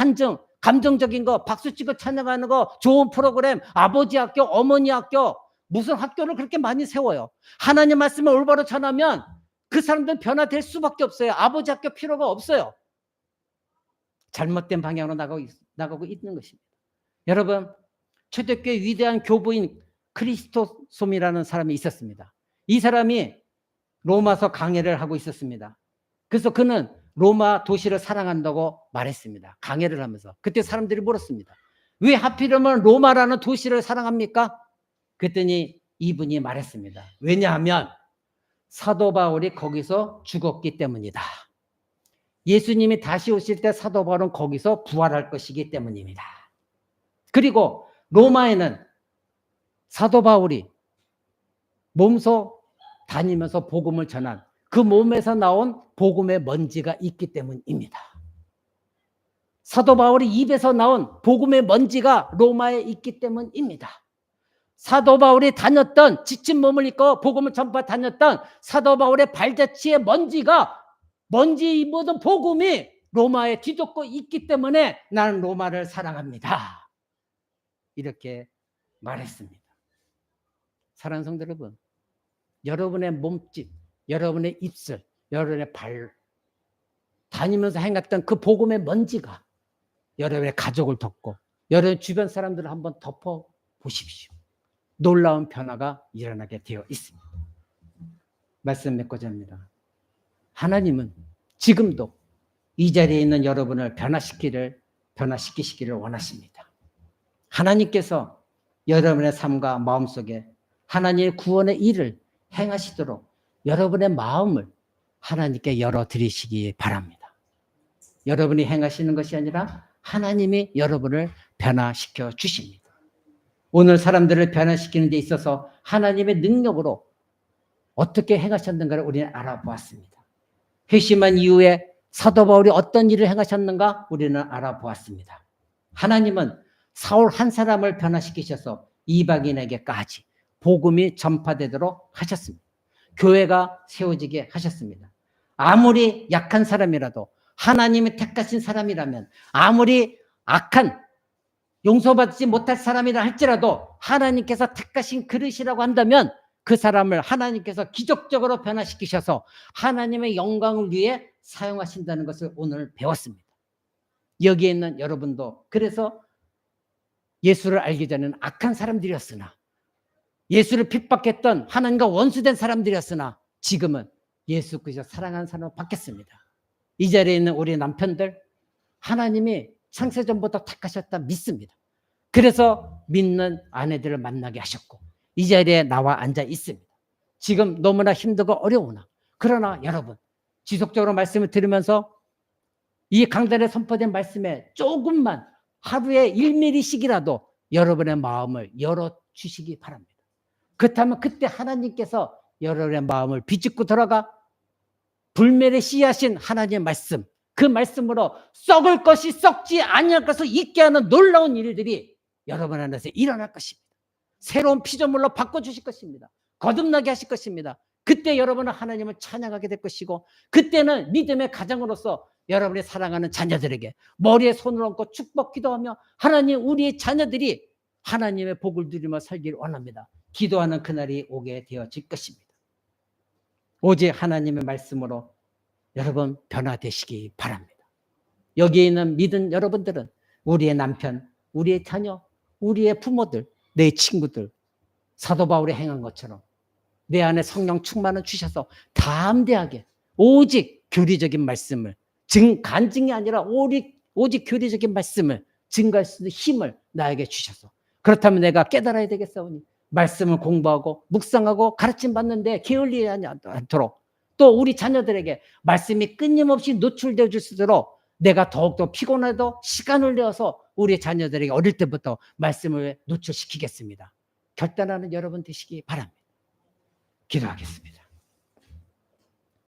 Speaker 1: 감정적인 거, 박수치고 찬양하는 거, 좋은 프로그램, 아버지 학교, 어머니 학교, 무슨 학교를 그렇게 많이 세워요. 하나님 말씀을 올바로 전하면 그 사람들은 변화될 수밖에 없어요. 아버지 학교 필요가 없어요. 잘못된 방향으로 나가고 있는 것입니다. 여러분, 초대교회 위대한 교부인 크리스토솜이라는 사람이 있었습니다. 이 사람이 로마서 강해를 하고 있었습니다. 그래서 그는 로마 도시를 사랑한다고 말했습니다. 강해를 하면서. 그때 사람들이 물었습니다. 왜 하필이면 로마라는 도시를 사랑합니까? 그랬더니 이분이 말했습니다. 왜냐하면 사도 바울이 거기서 죽었기 때문이다. 예수님이 다시 오실 때 사도 바울은 거기서 부활할 것이기 때문입니다. 그리고 로마에는 사도 바울이 몸소 다니면서 복음을 전한 그 몸에서 나온 복음의 먼지가 있기 때문입니다. 사도 바울이 입에서 나온 복음의 먼지가 로마에 있기 때문입니다. 사도 바울이 다녔던 지친 몸을 입고 복음을 전파 다녔던 사도 바울의 발자취의 먼지 모든 복음이 로마에 뒤덮고 있기 때문에 나는 로마를 사랑합니다. 이렇게 말했습니다. 사랑하는 성도 여러분, 여러분의 몸짓, 여러분의 입술, 여러분의 발 다니면서 행했던 그 복음의 먼지가 여러분의 가족을 덮고 여러분의 주변 사람들을 한번 덮어 보십시오. 놀라운 변화가 일어나게 되어 있습니다. 말씀 맺고자 합니다. 하나님은 지금도 이 자리에 있는 여러분을 변화시키시기를 원하십니다. 하나님께서 여러분의 삶과 마음속에 하나님의 구원의 일을 행하시도록 여러분의 마음을 하나님께 열어드리시기 바랍니다. 여러분이 행하시는 것이 아니라 하나님이 여러분을 변화시켜 주십니다. 오늘 사람들을 변화시키는 데 있어서 하나님의 능력으로 어떻게 행하셨는가를 우리는 알아보았습니다. 회심한 이후에 사도 바울이 어떤 일을 행하셨는가 우리는 알아보았습니다. 하나님은 사울 한 사람을 변화시키셔서 이방인에게까지 복음이 전파되도록 하셨습니다. 교회가 세워지게 하셨습니다. 아무리 약한 사람이라도 하나님이 택하신 사람이라면, 아무리 악한 용서받지 못할 사람이라 할지라도 하나님께서 택하신 그릇이라고 한다면 그 사람을 하나님께서 기적적으로 변화시키셔서 하나님의 영광을 위해 사용하신다는 것을 오늘 배웠습니다. 여기에 있는 여러분도 그래서 예수를 알기 전에는 악한 사람들이었으나, 예수를 핍박했던 하나님과 원수된 사람들이었으나 지금은 예수 그리스도 사랑하는 사람으로 바뀌었습니다. 이 자리에 있는 우리 남편들, 하나님이 창세전부터 택하셨다 믿습니다. 그래서 믿는 아내들을 만나게 하셨고 이 자리에 나와 앉아 있습니다. 지금 너무나 힘들고 어려우나, 그러나 여러분 지속적으로 말씀을 들으면서 이 강단에 선포된 말씀에 조금만 하루에 1mm씩이라도 여러분의 마음을 열어주시기 바랍니다. 그렇다면 그때 하나님께서 여러분의 마음을 비집고 들어가 불멸의 씨앗인 하나님의 말씀, 그 말씀으로 썩을 것이 썩지 아니할 것을 잊게 하는 놀라운 일들이 여러분 안에서 일어날 것입니다. 새로운 피조물로 바꿔주실 것입니다. 거듭나게 하실 것입니다. 그때 여러분은 하나님을 찬양하게 될 것이고, 그때는 믿음의 가정으로서 여러분이 사랑하는 자녀들에게 머리에 손을 얹고 축복 기도하며 하나님, 우리의 자녀들이 하나님의 복을 누리며 살기를 원합니다. 기도하는 그날이 오게 되어질 것입니다. 오직 하나님의 말씀으로 여러분 변화되시기 바랍니다. 여기에 있는 믿은 여러분들은 우리의 남편, 우리의 자녀, 우리의 부모들, 내 친구들, 사도 바울이 행한 것처럼 내 안에 성령 충만을 주셔서 담대하게 오직 교리적인 말씀을, 간증이 아니라 오직 교리적인 말씀을 증거할 수 있는 힘을 나에게 주셔서, 그렇다면 내가 깨달아야 되겠사오니 말씀을 공부하고 묵상하고 가르침 받는데 게을리지 않도록, 또 우리 자녀들에게 말씀이 끊임없이 노출되어 줄 수 있도록 내가 더욱더 피곤해도 시간을 내어서 우리 자녀들에게 어릴 때부터 말씀을 노출시키겠습니다. 결단하는 여러분 되시기 바랍니다. 기도하겠습니다.